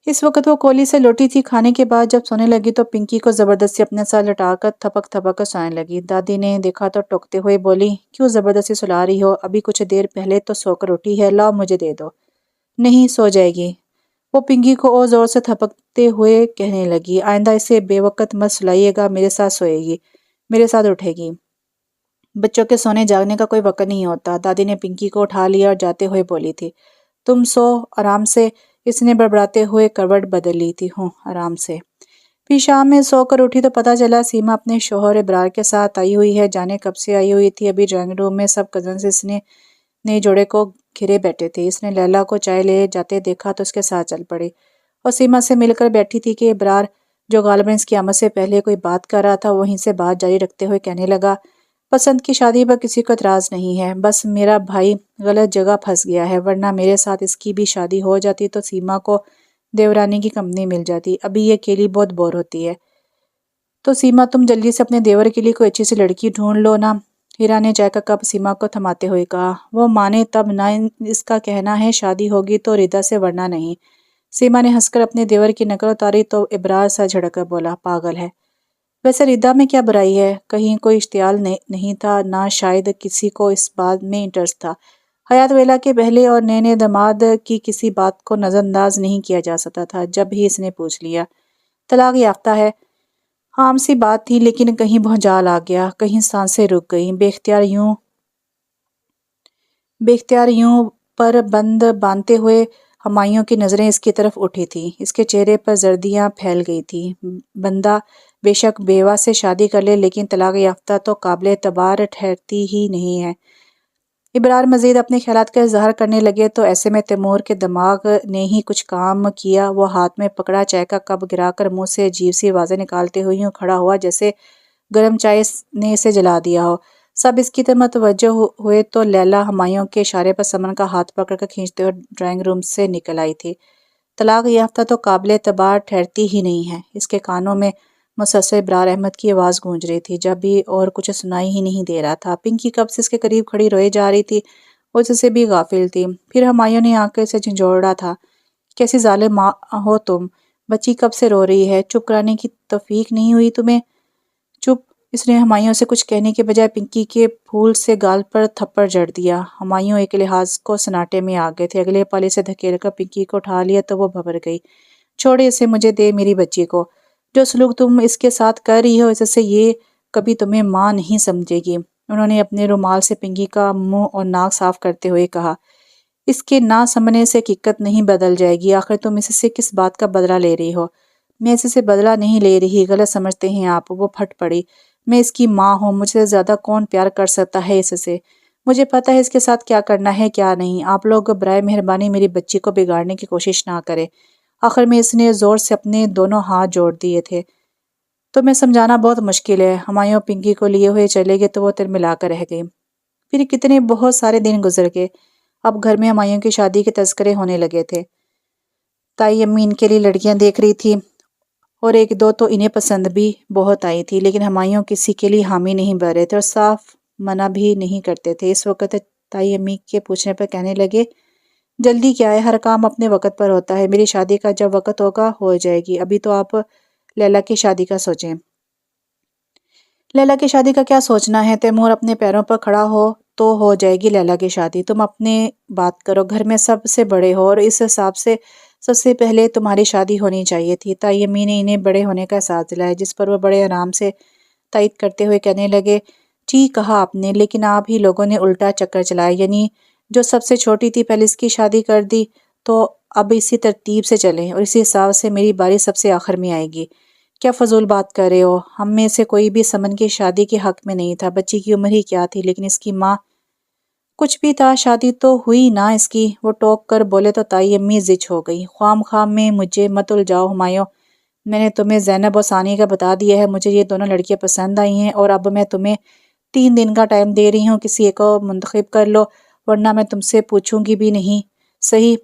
Speaker 1: اس وقت وہ کولی سے لوٹی تھی۔ کھانے کے بعد جب سونے لگی تو پنکی کو زبردستی اپنے ساتھ لٹا کر تھپک تھپک کر سونے لگی۔ دادی نے دیکھا تو ٹوکتے ہوئے بولی، کیوں زبردستی سلا رہی ہو؟ ابھی کچھ دیر پہلے تو سو کر اٹھی ہے، لاؤ مجھے دے دو۔ نہیں، سو جائے گی۔ وہ پنکی کو اور زور سے تھپکتے ہوئے کہنے لگی، آئندہ اسے بے وقت مت سلائیے گا، میرے ساتھ سوئے گی، میرے ساتھ اٹھے گی۔ بچوں کے سونے جاگنے کا کوئی وقت نہیں ہوتا۔ دادی نے پنکی کو اٹھا لیا اور جاتے ہوئے بولی تھی، تم سو آرام سے۔ اس نے بڑبڑاتے ہوئے کروٹ بدل لی تھی۔ ہوں، آرام سے۔ پھر شام میں سو کر اٹھی تو پتہ چلا سیما اپنے شوہر ابرار کے ساتھ آئی ہوئی ہے۔ جانے کب سے آئی ہوئی تھی۔ ابھی ڈرائنگ روم میں سب کزنز اس نے نئے جوڑے کو گھرے بیٹھے تھے۔ اس نے لیلا کو چائے لے جاتے دیکھا تو اس کے ساتھ چل پڑی اور سیما سے مل کر بیٹھی تھی کہ ابرار، جو غالباً اس کی آمد سے پہلے کوئی بات کر رہا تھا، وہیں سے بات جاری رکھتے ہوئے کہنے لگا، پسند کی شادی پر کسی کو اعتراض نہیں ہے، بس میرا بھائی غلط جگہ پھنس گیا ہے، ورنہ میرے ساتھ اس کی بھی شادی ہو جاتی تو سیما کو دیورانی کی کمپنی مل جاتی۔ ابھی یہ اکیلی بہت بور ہوتی ہے۔ تو سیما تم جلدی سے اپنے دیور کے لیے کوئی اچھی سی لڑکی ڈھونڈ لو نا۔ ہیرا نے چائے کا کپ سیما کو تھماتے ہوئے کہا۔ وہ مانے تب نہ، اس کا کہنا ہے شادی ہوگی تو ردا سے، ورنہ نہیں۔ سیما نے ہنس کر اپنے دیور کی نقل اتاری تو ابرار سر جھڑک کر بولا، پاگل ہے۔ ویسے ردا میں کیا برائی ہے؟ کہیں کوئی اشتعال نہیں تھا، نہ شاید کسی کو اس بات میں انٹرسٹ تھا۔ حیات ویلا کے پہلے اور نئے داماد کی کسی بات کو نظر انداز نہیں کیا جا سکتا تھا۔ جب ہی اس نے پوچھ لیا، طلاق یافتہ ہے، عام سی بات تھی، لیکن کہیں بھونچال آ گیا، کہیں سانسیں رک گئیں۔ بے اختیار یوں پر بند باندھتے ہوئے ہمایوں کی نظریں اس کی طرف اٹھی تھیں۔ اس کے چہرے پر زردیاں پھیل گئی تھیں۔ بندہ بے شک بیوہ سے شادی کر لے، لیکن طلاق یافتہ تو قابل اعتبار ٹھہرتی ہی نہیں ہے۔ ابرار مزید اپنے خیالات کا اظہار کرنے لگے تو ایسے میں تیمور کے دماغ نے ہی کچھ کام کیا۔ وہ ہاتھ میں پکڑا چائے کا کپ گرا کر منہ سے عجیب سی آوازیں نکالتے ہوئے یوں کھڑا ہوا جیسے گرم چائے نے اسے جلا دیا ہو۔ سب اس کی طرف متوجہ ہوئے تو لیلا ہمایوں کے اشارے پر سمن کا ہاتھ پکڑ کر کھینچتے ہوئے ڈرائنگ روم سے نکل آئی تھی۔ طلاق یافتہ تو قابل اعتبار ٹھہرتی ہی نہیں ہے۔ اس کے کانوں میں مسلسل ابرار احمد کی آواز گونج رہی تھی، جب بھی اور کچھ سنائی ہی نہیں دے رہا تھا۔ پنکی کب سے اس کے قریب کھڑی روئے جا رہی تھی اور اس سے بھی غافل تھی۔ پھر ہمایوں نے آ کر اسے جھنجھوڑا تھا، کیسی ظالم ماں ہو تم، بچی کب سے رو رہی ہے، چپ کرانے کی توفیق نہیں ہوئی تمہیں؟ چپ۔ اس نے ہمایوں سے کچھ کہنے کے بجائے پنکی کے پھول سے گال پر تھپڑ جڑ دیا۔ ہمایوں ایک لحاظ کو سناٹے میں آ گئے تھے۔ اگلے پل اسے دھکیل کر پنکی کو اٹھا لیا تو وہ بھبر گئی، چھوڑے اسے، مجھے دے میری بچی کو۔ جو سلوک تم اس کے ساتھ کر رہی ہو، اس سے یہ کبھی تمہیں ماں نہیں سمجھے گی۔ انہوں نے اپنے رومال سے پنکی کا منہ اور ناک صاف کرتے ہوئے کہا، اس کے نہ سمجھنے سے حقیقت نہیں بدل جائے گی۔ آخر تم اس سے کس بات کا بدلہ لے رہی ہو؟ میں اس سے بدلہ نہیں لے رہی، غلط سمجھتے ہیں آپ۔ وہ پھٹ پڑی، میں اس کی ماں ہوں، مجھ سے زیادہ کون پیار کر سکتا ہے اس سے؟ مجھے پتہ ہے اس کے ساتھ کیا کرنا ہے کیا نہیں۔ آپ لوگ برائے مہربانی میری بچی کو بگاڑنے کی کوشش نہ کریں۔ آخر میں اس نے زور سے اپنے دونوں ہاتھ جوڑ دیے تھے۔ تمہیں سمجھانا بہت مشکل ہے۔ ہمایوں پنکی کو لیے ہوئے چلے گئے تو وہ ترملا کر رہ گئی۔ پھر کتنے بہت سارے دن گزر گئے۔ اب گھر میں ہمایوں کی شادی کے تذکرے ہونے لگے تھے۔ تائی امی ان کے لیے لڑکیاں دیکھ رہی تھی اور ایک دو تو انہیں پسند بھی بہت آئی تھی، لیکن ہمایوں کسی کے لیے حامی نہیں بن رہے تھے اور صاف منع بھی نہیں کرتے تھے۔ اس وقت تائی امی کے پوچھنے پر کہنے لگے، جلدی کیا ہے، ہر کام اپنے وقت پر ہوتا ہے، میری شادی کا جب وقت ہوگا ہو جائے گی، ابھی تو آپ لیلا کی شادی کا سوچیں۔ لیلا کی شادی کا کیا سوچنا ہے؟ تیمور اپنے پیروں پر کھڑا ہو جائے گی لیلا کی شادی۔ تم اپنے بات کرو، گھر میں سب سے بڑے ہو اور اس حساب سے سب سے پہلے تمہاری شادی ہونی چاہیے تھی۔ تائی امی نے انہیں بڑے ہونے کا احساس دلایا، جس پر وہ بڑے آرام سے تائید کرتے ہوئے کہنے لگے، ٹھیک کہا آپ نے، لیکن آپ ہی لوگوں نے الٹا چکر چلایا، یعنی جو سب سے چھوٹی تھی پہلے اس کی شادی کر دی، تو اب اسی ترتیب سے چلیں اور اسی حساب سے میری باری سب سے آخر میں آئے گی۔ کیا فضول بات کر رہے ہو؟ ہم میں سے کوئی بھی سمن کی شادی کے حق میں نہیں تھا، بچی کی عمر ہی کیا تھی، لیکن اس کی ماں کچھ بھی تھا، شادی تو ہوئی نا اس کی۔ وہ ٹوک کر بولے تو تائی امی زچ ہو گئی، خواہ مخواہ میں مجھے مت الجھاؤ ہمایوں، میں نے تمہیں زینب اور ثانی کا بتا دیا ہے، مجھے یہ دونوں لڑکیاں پسند آئی ہیں اور اب میں تمہیں 3 دن کا ٹائم دے رہی ہوں، کسی ایک کو منتخب کر لو، ورنہ میں تم سے پوچھوں گی بھی نہیں۔ صحیح۔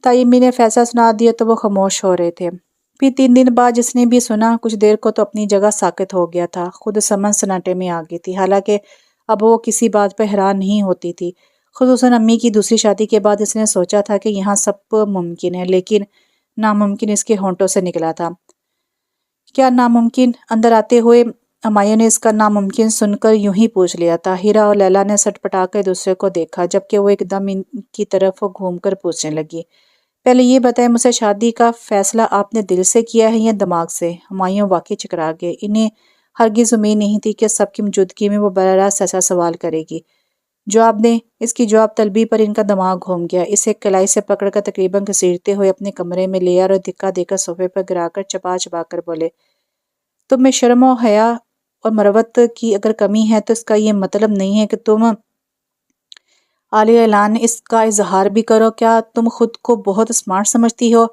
Speaker 1: تائی امی نے فیصلہ سنا دیا تو وہ خاموش ہو رہے تھے۔ پھر 3 دن بعد جس نے بھی سنا، کچھ دیر کو تو اپنی جگہ ساکت ہو گیا تھا۔ خود سمن سناٹے میں آ گئی تھی، حالانکہ اب وہ کسی بات پر حیران نہیں ہوتی تھی۔ خصوصاً امی کی دوسری شادی کے بعد اس نے سوچا تھا کہ یہاں سب ممکن ہے، لیکن ناممکن اس کے ہونٹوں سے نکلا تھا۔ کیا ناممکن؟ اندر آتے ہوئے ہمایوں نے اس کا ناممکن سن کر یوں ہی پوچھ لیا تھا۔ ہیرا اور لیلا نے سٹ پٹا کر دوسرے کو دیکھا، جبکہ وہ ایک دم ان کی طرف گھوم کر پوچھنے لگی، پہلے یہ بتائیں، مجھ سے شادی کا فیصلہ آپ نے دل سے کیا ہے یا دماغ سے؟ ہمایوں واقعی چکرا گئے۔ انہیں ہرگز امید نہیں تھی کہ سب کی موجودگی میں وہ براہ راست ایسا سوال کرے گی۔ جواب دیں۔ اس کی جواب طلبی پر ان کا دماغ گھوم گیا۔ اسے کلائی سے پکڑ کر تقریباً گھسیٹتے ہوئے اپنے کمرے میں لے آئے اور دھکا دے کر صوفے پر گرا کر چپا چپا کر بولے، تم میں شرم و حیا اور مروت کی اگر کمی ہے تو اس کا یہ مطلب نہیں ہے کہ تم عالی اعلان اس کا اظہار بھی کرو۔ کیا تم خود کو بہت اسمارٹ سمجھتی ہو؟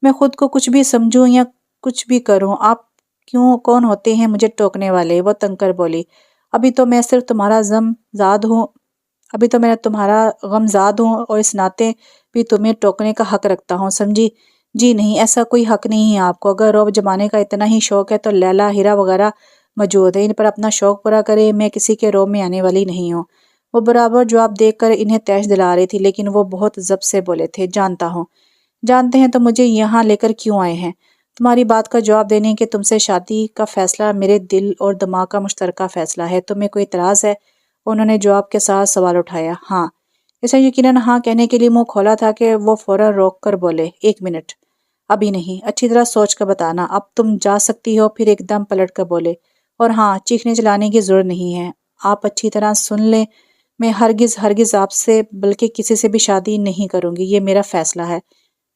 Speaker 1: میں خود کو کچھ بھی سمجھوں یا کچھ بھی کروں، آپ کون ہوتے ہیں مجھے ٹوکنے والے؟ وہ تنگ کر بولی، ابھی تو میں صرف تمہارا غم زاد ہوں اور اس ناطے بھی تمہیں ٹوکنے کا حق رکھتا ہوں، سمجھی؟ جی نہیں، ایسا کوئی حق نہیں ہے آپ کو۔ اگر رعب جمانے کا اتنا ہی شوق ہے تو لیلا، ہیرا وغیرہ موجود ہیں، ان پر اپنا شوق پورا کرے، میں کسی کے رعب میں آنے والی نہیں ہوں۔ وہ برابر جواب دے کر انہیں تیش دلا رہی تھی، لیکن وہ بہت ضبط سے بولے تھے، جانتا ہوں۔ جانتے ہیں تو مجھے یہاں لے کر کیوں آئے ہیں؟ تمہاری بات کا جواب دینے کہ تم سے شادی کا فیصلہ میرے دل اور دماغ کا مشترکہ فیصلہ ہے۔ تمہیں کوئی اعتراض ہے؟ انہوں نے جواب کے ساتھ سوال اٹھایا۔ ہاں۔ اس نے یقیناً ہاں کہنے کے لیے منہ کھولا تھا کہ وہ فوراً روک کر بولے، ایک منٹ، ابھی نہیں، اچھی طرح سوچ کر بتانا، اب تم جا سکتی ہو۔ پھر ایک دم پلٹ کر بولے، اور ہاں، چیخنے چلانے کی ضرورت نہیں ہے، آپ اچھی طرح سن لیں، میں ہرگز آپ سے بلکہ کسی سے بھی شادی نہیں کروں گی، یہ میرا فیصلہ ہے۔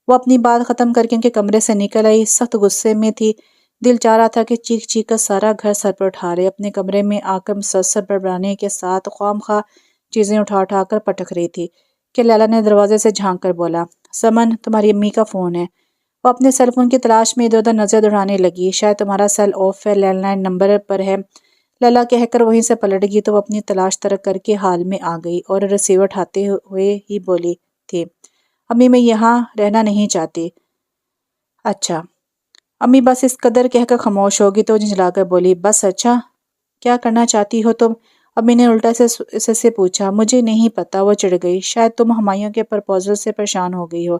Speaker 1: وہ اپنی بات ختم کر کے ان کے کمرے سے نکل آئی، سخت غصے میں تھی، دل چاہ رہا تھا کہ چیخ چیخ کر سارا گھر سر پر اٹھا لے۔ اپنے کمرے میں آ کر مسلسل بڑبڑانے کے ساتھ خواہ مخواہ چیزیں اٹھا اٹھا کر پٹک رہی تھی کہ لیلا نے دروازے سے جھانک کر بولا، سمن، تمہاری امی کا فون ہے۔ وہ اپنے سیل فون کی تلاش میں ادھر ادھر نظر دوڑانے لگی، شاید تمہارا سیل آف ہے، لینڈ لائن نمبر پر ہے۔ لیلا کہہ کر وہیں سے پلٹ گئی تو وہ اپنی تلاش ترک کر کے حال میں آ گئی اور ریسیور اٹھاتے ہوئے ہی بولی تھی، امی میں یہاں رہنا نہیں چاہتی۔ اچھا۔ امی بس اس قدر کہہ کر خاموش ہوگی تو جھنجھلا کر بولی، بس اچھا، کیا کرنا چاہتی ہو تم؟ امی نے الٹا سے پوچھا۔ مجھے نہیں پتا، وہ چڑ گئی، شاید تم ہمایوں کے پرپوزل سے پریشان ہو گئی ہو،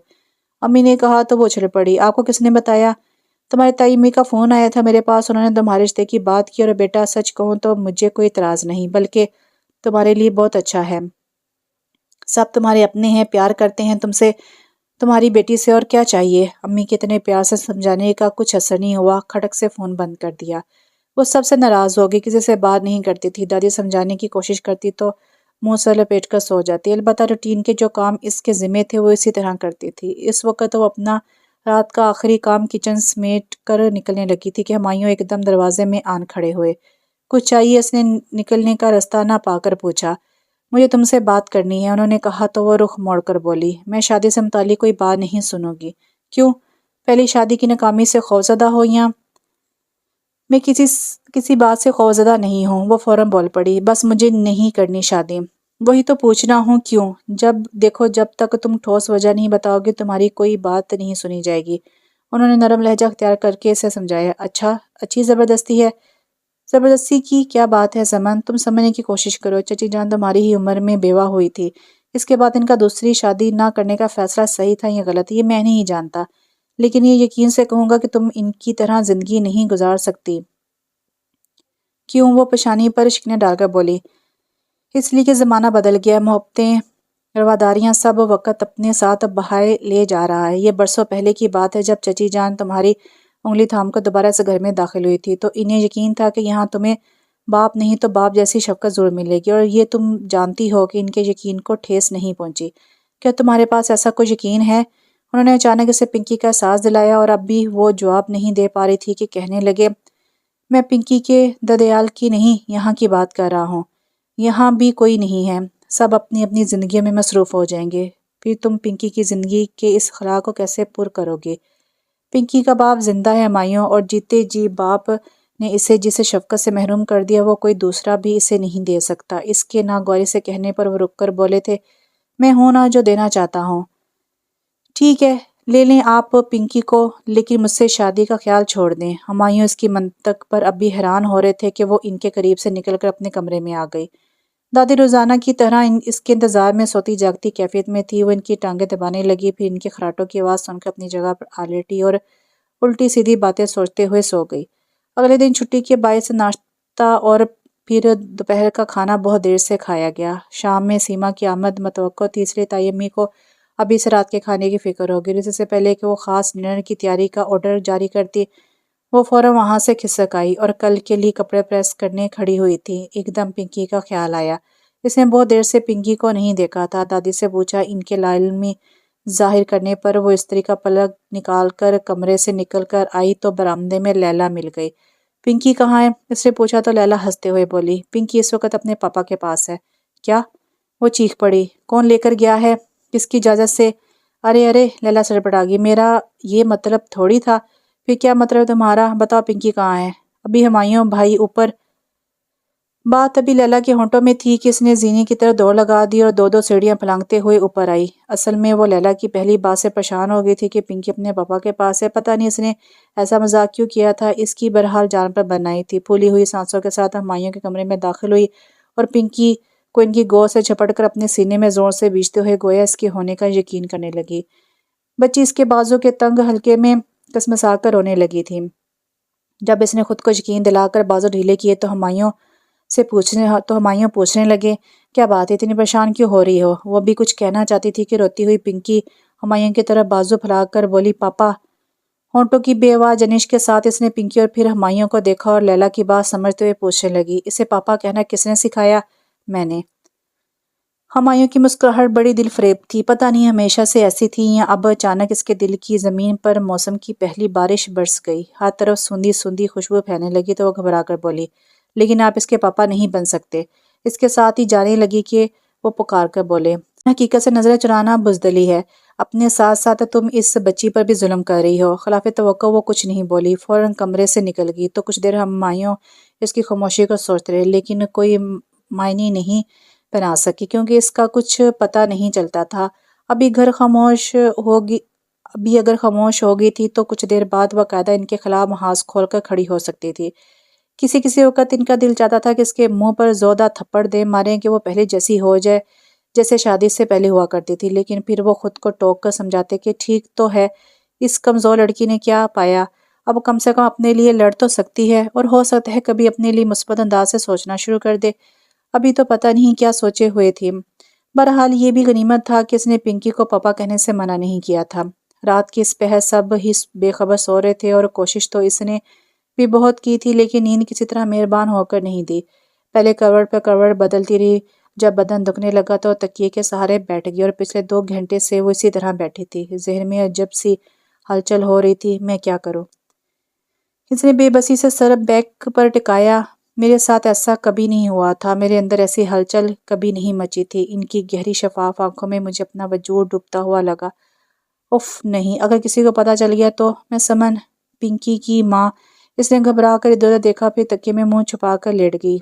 Speaker 1: امی نے کہا تو وہ اچھل پڑی۔ آپ کو کس نے بتایا؟ تمہاری تائی امی کا فون آیا تھا میرے پاس، انہوں نے تمہارے رشتے کی بات کی، اور بیٹا سچ کہوں تو مجھے کوئی اعتراض نہیں، بلکہ تمہارے لیے بہت اچھا ہے، سب تمہارے اپنے ہیں، پیار کرتے ہیں تم سے، تمہاری بیٹی سے، اور کیا چاہیے؟ امی کے اتنے پیار سے سمجھانے کا کچھ اثر نہیں ہوا، کھٹک سے فون بند کر دیا۔ وہ سب سے ناراض ہو گئی، کسی سے بات نہیں کرتی تھی، دادی سمجھانے کی کوشش کرتی تو منہ سے لپیٹ کر سو جاتی، البتہ روٹین کے جو کام اس کے ذمے تھے وہ اسی طرح کرتی تھی۔ اس وقت وہ اپنا رات کا آخری کام کچن سمیٹ کر نکلنے لگی تھی کہ ہمایوں ایک دم دروازے میں آن کھڑے ہوئے۔ کچھ چاہیے؟ اس نے نکلنے کا رستہ نہ پا کر پوچھا۔ مجھے تم سے بات کرنی ہے، انہوں نے کہا تو وہ رخ موڑ کر بولی، میں شادی سے متعلق کوئی بات نہیں سنوں گی۔ کیوں؟ پہلی شادی کی ناکامی سے خوفزدہ ہو یا؟ میں کسی بات سے خوفزدہ نہیں ہوں، وہ فوراً بول پڑی، بس مجھے نہیں کرنی شادی۔ وہی تو پوچھنا ہوں، کیوں؟ جب تک تم ٹھوس وجہ نہیں بتاؤ گی تمہاری کوئی بات نہیں سنی جائے گی، انہوں نے نرم لہجہ اختیار کر کے اسے سمجھایا۔ اچھا، اچھی زبردستی ہے؟ زبردستی کی کیا بات ہے سمن؟ تم سمجھنے کی کوشش کرو، چچی جان تمہاری ہی عمر میں بیوہ ہوئی تھی، اس کے بعد ان کا دوسری شادی نہ کرنے کا فیصلہ صحیح تھا یا غلط، یہ میں نہیں جانتا، لیکن یہ یقین سے کہوں گا کہ تم ان کی طرح زندگی نہیں گزار سکتی۔ کیوں؟ وہ پیشانی پر شکنیں ڈال کر بولی، اس لیے کہ زمانہ بدل گیا، محبتیں، رواداریاں، سب وقت اپنے ساتھ بہائے لے جا رہا ہے۔ یہ برسوں پہلے کی بات ہے جب چچی جان تمہاری انگلی تھام کر دوبارہ اس گھر میں داخل ہوئی تھی، تو انہیں یقین تھا کہ یہاں تمہیں باپ نہیں تو باپ جیسی شفقت ضرور ملے گی، اور یہ تم جانتی ہو کہ ان کے یقین کو ٹھیس نہیں پہنچی۔ کیا تمہارے پاس ایسا کوئی یقین ہے؟ انہوں نے اچانک اسے پنکی کا احساس دلایا، اور اب بھی وہ جواب نہیں دے پا رہی تھی کہ کہنے لگے، میں پنکی کے ددیال کی نہیں، یہاں کی بات کر رہا ہوں، یہاں بھی کوئی نہیں ہے، سب اپنی اپنی زندگیوں میں مصروف ہو جائیں گے، پھر تم پنکی کی زندگی کے اس خلا کو کیسے پر کرو گے؟ پنکی کا باپ زندہ ہے ہمایوں، اور جیتے جی باپ نے اسے جسے شفقت سے محروم کر دیا وہ کوئی دوسرا بھی اسے نہیں دے سکتا۔ اس کے ناگواری سے کہنے پر وہ رک کر بولے تھے، میں ہوں نا جو دینا چاہتا ہوں۔ ٹھیک ہے، لے لیں آپ پنکی کو، لیکن مجھ سے شادی کا خیال چھوڑ دیں۔ ہمایوں اس کی منطق پر اب بھی حیران ہو رہے تھے کہ وہ ان کے قریب سے نکل کر اپنے کمرے میں آ گئی۔ دادی روزانہ کی طرح اس کے انتظار میں سوتی جاگتی کیفیت میں تھی۔ وہ ان کی ٹانگیں دبانے لگی، پھر ان کے خراٹوں کی آواز سن کر اپنی جگہ پر آ لیٹی اور الٹی سیدھی باتیں سوچتے ہوئے سو گئی۔ اگلے دن چھٹی کے باعث ناشتہ اور پھر دوپہر کا کھانا بہت دیر سے کھایا گیا۔ شام میں سیما کی آمد متوقع تھی، اس لیے تائی امی کو ابھی سے رات کے کھانے کی فکر ہو گئی۔ اس سے پہلے کہ وہ خاص ڈنر کی تیاری کا آرڈر جاری کرتی، وہ فوراً وہاں سے کھسک آئی اور کل کے لیے کپڑے پریس کرنے کھڑی ہوئی تھی۔ ایک دم پنکی کا خیال آیا۔ اس نے بہت دیر سے پنکی کو نہیں دیکھا تھا۔ دادی سے پوچھا۔ ان کے لا علمی ظاہر کرنے پر وہ استری کا پلگ نکال کر کمرے سے نکل کر آئی تو برآمدے میں لیلا مل گئی۔ پنکی کہاں ہے؟ اس نے پوچھا تو لیلا ہنستے ہوئے بولی، پنکی اس وقت اپنے پاپا کے پاس ہے۔ کیا؟ وہ چیخ پڑی۔ کون لے کر گیا ہے؟ کس کی اجازت سے؟ ارے ارے، لیلا سڑبڑا گئی، میرا یہ مطلب تھوڑی تھا۔ پھر کیا مطلب تمہارا؟ بتاؤ پنکی کہاں ہے؟ ابھی ہمایوں بھائی اوپر۔ بات ابھی لیلا کے ہونٹوں میں تھی کہ اس نے زینے کی طرف دوڑ لگا دی اور دو دو سیڑھیاں پھلانگتے ہوئے اوپر آئی۔ اصل میں وہ لیلا کی پہلی بات سے پریشان ہو گئی تھی کہ پنکی اپنے پاپا کے پاس ہے۔ پتہ نہیں اس نے ایسا مذاق کیوں کیا تھا۔ اس کی بہرحال جان پر بن آئی تھی۔ پھولی ہوئی سانسوں کے ساتھ ہمایوں کے کمرے میں داخل ہوئی اور پنکی کو ان کی گود سے جھپٹ کر اپنے سینے میں زور سے بھیجتے ہوئے گویا اس کے ہونے کا یقین کرنے لگی۔ بچی اس کے بازو کے تنگ حلقے میں کسمسا کر رونے لگی تھی۔ جب اس نے خود کو یقین دلا کر بازو ڈھیلے کیے تو ہمایوں پوچھنے لگے، کیا بات ہے، اتنی پریشان کیوں ہو رہی ہو؟ وہ بھی کچھ کہنا چاہتی تھی کہ روتی ہوئی پنکی ہمایوں کی طرف بازو پھیلا کر بولی، پاپا۔ ہونٹوں کی بے آواز جنش کے ساتھ اس نے پنکی اور پھر ہمایوں کو دیکھا اور لیلا کی بات سمجھتے ہوئے پوچھنے لگی، اسے پاپا کہنا کس نے سکھایا؟ میں نے۔ ہمایوں کی مسکراہٹ بڑی دل فریب تھی۔ پتہ نہیں ہمیشہ سے ایسی تھی یا اب اچانک اس کے دل کی زمین پر موسم کی پہلی بارش برس گئی۔ ہر طرف سوندھی سوندھی خوشبو پھیلنے لگی تو وہ گھبرا کر بولی، لیکن آپ اس کے پاپا نہیں بن سکتے۔ اس کے ساتھ ہی جانے لگی کہ وہ پکار کر بولے، حقیقت سے نظریں چرانا بزدلی ہے۔ اپنے ساتھ ساتھ تم اس بچی پر بھی ظلم کر رہی ہو۔ خلاف توقع وہ کچھ نہیں بولی، فوراً کمرے سے نکل گئی۔ تو کچھ دیر ہمایوں اس کی خاموشی کو سوچتے رہے، لیکن کوئی معنی نہیں بنا سکی کیونکہ اس کا کچھ پتہ نہیں چلتا تھا۔ ابھی اگر خاموش ہو گئی تھی تو کچھ دیر بعد باقاعدہ ان کے خلاف محاذ کھول کر کھڑی ہو سکتی تھی۔ کسی وقت ان کا دل چاہتا تھا کہ اس کے منہ پر زوردار تھپڑ دے ماریں کہ وہ پہلے جیسی ہو جائے جیسے شادی سے پہلے ہوا کرتی تھی، لیکن پھر وہ خود کو ٹوک کر سمجھاتے کہ ٹھیک تو ہے، اس کمزور لڑکی نے کیا پایا، اب کم سے کم اپنے لیے لڑ تو سکتی ہے اور ہو سکتا ہے کبھی اپنے لیے مثبت انداز سے سوچنا شروع کر دے۔ ابھی تو پتہ نہیں کیا سوچے ہوئے تھی۔ بہرحال یہ بھی غنیمت تھا کہ اس نے پنکی کو پاپا کہنے سے منع نہیں کیا تھا۔ رات کی اس پہر سب ہی بے خبر سو رہے تھے اور کوشش تو اس نے بھی بہت کی تھی، لیکن نیند کسی طرح مہربان ہو کر نہیں دی۔ پہلے کروٹ پہ کروٹ بدلتی رہی، جب بدن دکھنے لگا تو تکیے کے سہارے بیٹھ گئی اور پچھلے 2 گھنٹے سے وہ اسی طرح بیٹھی تھی۔ ذہن میں عجب سی ہلچل ہو رہی تھی، میں کیا کروں؟ اس نے بے بسی سے سر بیک پر ٹکایا، میرے ساتھ ایسا کبھی نہیں ہوا تھا، میرے اندر ایسی ہلچل کبھی نہیں مچی تھی۔ ان کی گہری شفاف آنکھوں میں مجھے اپنا وجود ڈوبتا ہوا لگا۔ اف نہیں، اگر کسی کو پتہ چل گیا تو میں سمن پنکی کی ماں۔ اس نے گھبرا کر ادھر ادھر دیکھا، پھر تکیے میں منہ چھپا کر لیٹ گئی۔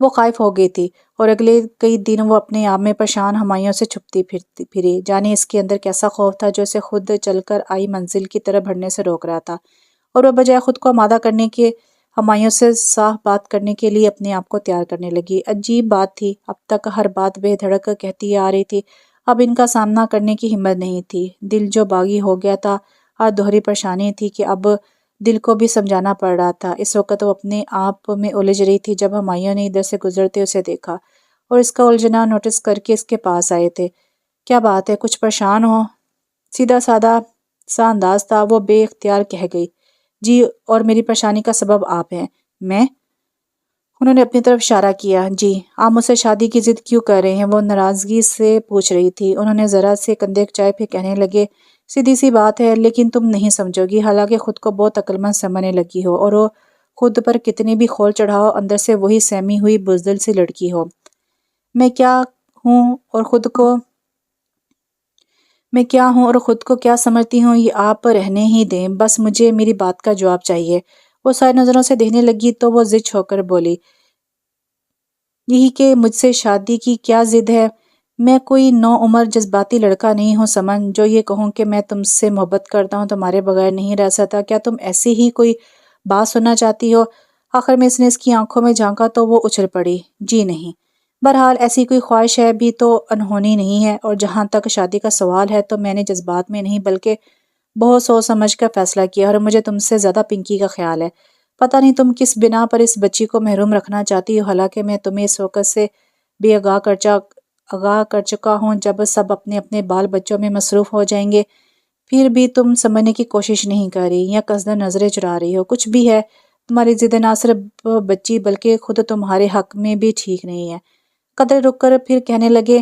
Speaker 1: وہ خائف ہو گئی تھی اور اگلے کئی دن وہ اپنے آپ میں پریشان ہمایوں سے چھپتی پھری، جانے اس کے اندر کیسا خوف تھا جو اسے خود چل کر آئی منزل کی طرف بڑھنے سے روک رہا تھا، اور وہ بجائے خود کو آمادہ کرنے کے ہمایوں سے صاف بات کرنے کے لیے اپنے آپ کو تیار کرنے لگی۔ عجیب بات تھی، اب تک ہر بات بے دھڑک کہتی آ رہی تھی، اب ان کا سامنا کرنے کی ہمت نہیں تھی۔ دل جو باغی ہو گیا تھا، اور دوہری پریشانی تھی کہ اب دل کو بھی سمجھانا پڑ رہا تھا۔ اس وقت وہ اپنے آپ میں الجھ رہی تھی جب ہمایوں نے ادھر سے گزرتے اسے دیکھا اور اس کا الجھنا نوٹس کر کے اس کے پاس آئے تھے۔ کیا بات ہے، کچھ پریشان ہو؟ سیدھا سادہ سا انداز تھا۔ وہ بے اختیار کہہ گئی، جی، اور میری پریشانی کا سبب آپ ہیں۔ میں؟ انہوں نے اپنی طرف اشارہ کیا۔ جی، آپ مجھ سے شادی کی ضد کیوں کر رہے ہیں؟ وہ ناراضگی سے پوچھ رہی تھی۔ انہوں نے ذرا سے کندھے کچائے، پھر کہنے لگے، سیدھی سی بات ہے، لیکن تم نہیں سمجھو گی، حالانکہ خود کو بہت عقل مند سمجھنے لگی ہو اور وہ خود پر کتنی بھی کھول چڑھاؤ، اندر سے وہی سہمی ہوئی بزدل سی لڑکی ہو۔ میں کیا ہوں اور خود کو کیا سمجھتی ہوں یہ آپ رہنے ہی دیں، بس مجھے میری بات کا جواب چاہیے۔ وہ ساری نظروں سے دیکھنے لگی تو وہ زچ ہو کر بولی، یہی کہ مجھ سے شادی کی کیا ضد ہے؟ میں کوئی نو عمر جذباتی لڑکا نہیں ہوں سمن، جو یہ کہوں کہ میں تم سے محبت کرتا ہوں، تمہارے بغیر نہیں رہ سکتا۔ کیا تم ایسی ہی کوئی بات سننا چاہتی ہو؟ آخر میں اس نے اس کی آنکھوں میں جھانکا تو وہ اچھل پڑی، جی نہیں، بہرحال ایسی کوئی خواہش ہے بھی تو انہونی نہیں ہے، اور جہاں تک شادی کا سوال ہے تو میں نے جذبات میں نہیں بلکہ بہت سوچ سمجھ کر فیصلہ کیا، اور مجھے تم سے زیادہ پنکی کا خیال ہے۔ پتہ نہیں تم کس بنا پر اس بچی کو محروم رکھنا چاہتی ہو، حالانکہ میں تمہیں اس وقت سے بھی آگاہ کر چکا ہوں جب سب اپنے اپنے بال بچوں میں مصروف ہو جائیں گے۔ پھر بھی تم سمجھنے کی کوشش نہیں کر رہی، یا قصدن نظریں چرا رہی ہو۔ کچھ بھی ہے، تمہاری ضد نہ صرف بچی بلکہ خود تمہارے حق میں بھی ٹھیک نہیں ہے۔ قدر رک کر پھر کہنے لگے،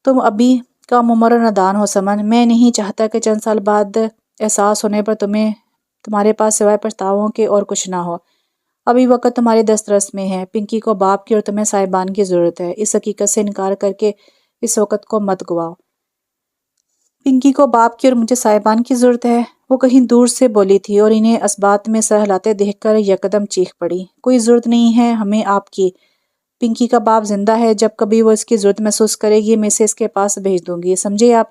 Speaker 1: تم ابھی کم عمر اور نادان ہو سمن، میں نہیں چاہتا کہ چند سال بعد احساس ہونے پر تمہارے پاس سوائے پچھتاووں کے اور کچھ نہ ہو۔ ابھی وقت تمہاری دسترس میں ہے، پنکی کو باپ کی اور تمہیں صاحبان کی ضرورت ہے، اس حقیقت سے انکار کر کے اس وقت کو مت گواؤ۔ پنکی کو باپ کی اور مجھے صاحبان کی ضرورت ہے، وہ کہیں دور سے بولی تھی اور انہیں اسبات میں سر ہلاتے دیکھ کر یکدم چیخ پڑی، کوئی ضرورت نہیں ہے ہمیں آپ کی، پنکی کا باپ زندہ ہے، جب کبھی وہ اس کی ضرورت محسوس کرے گی میں اسے اس کے پاس بھیج دوں گی، سمجھے آپ؟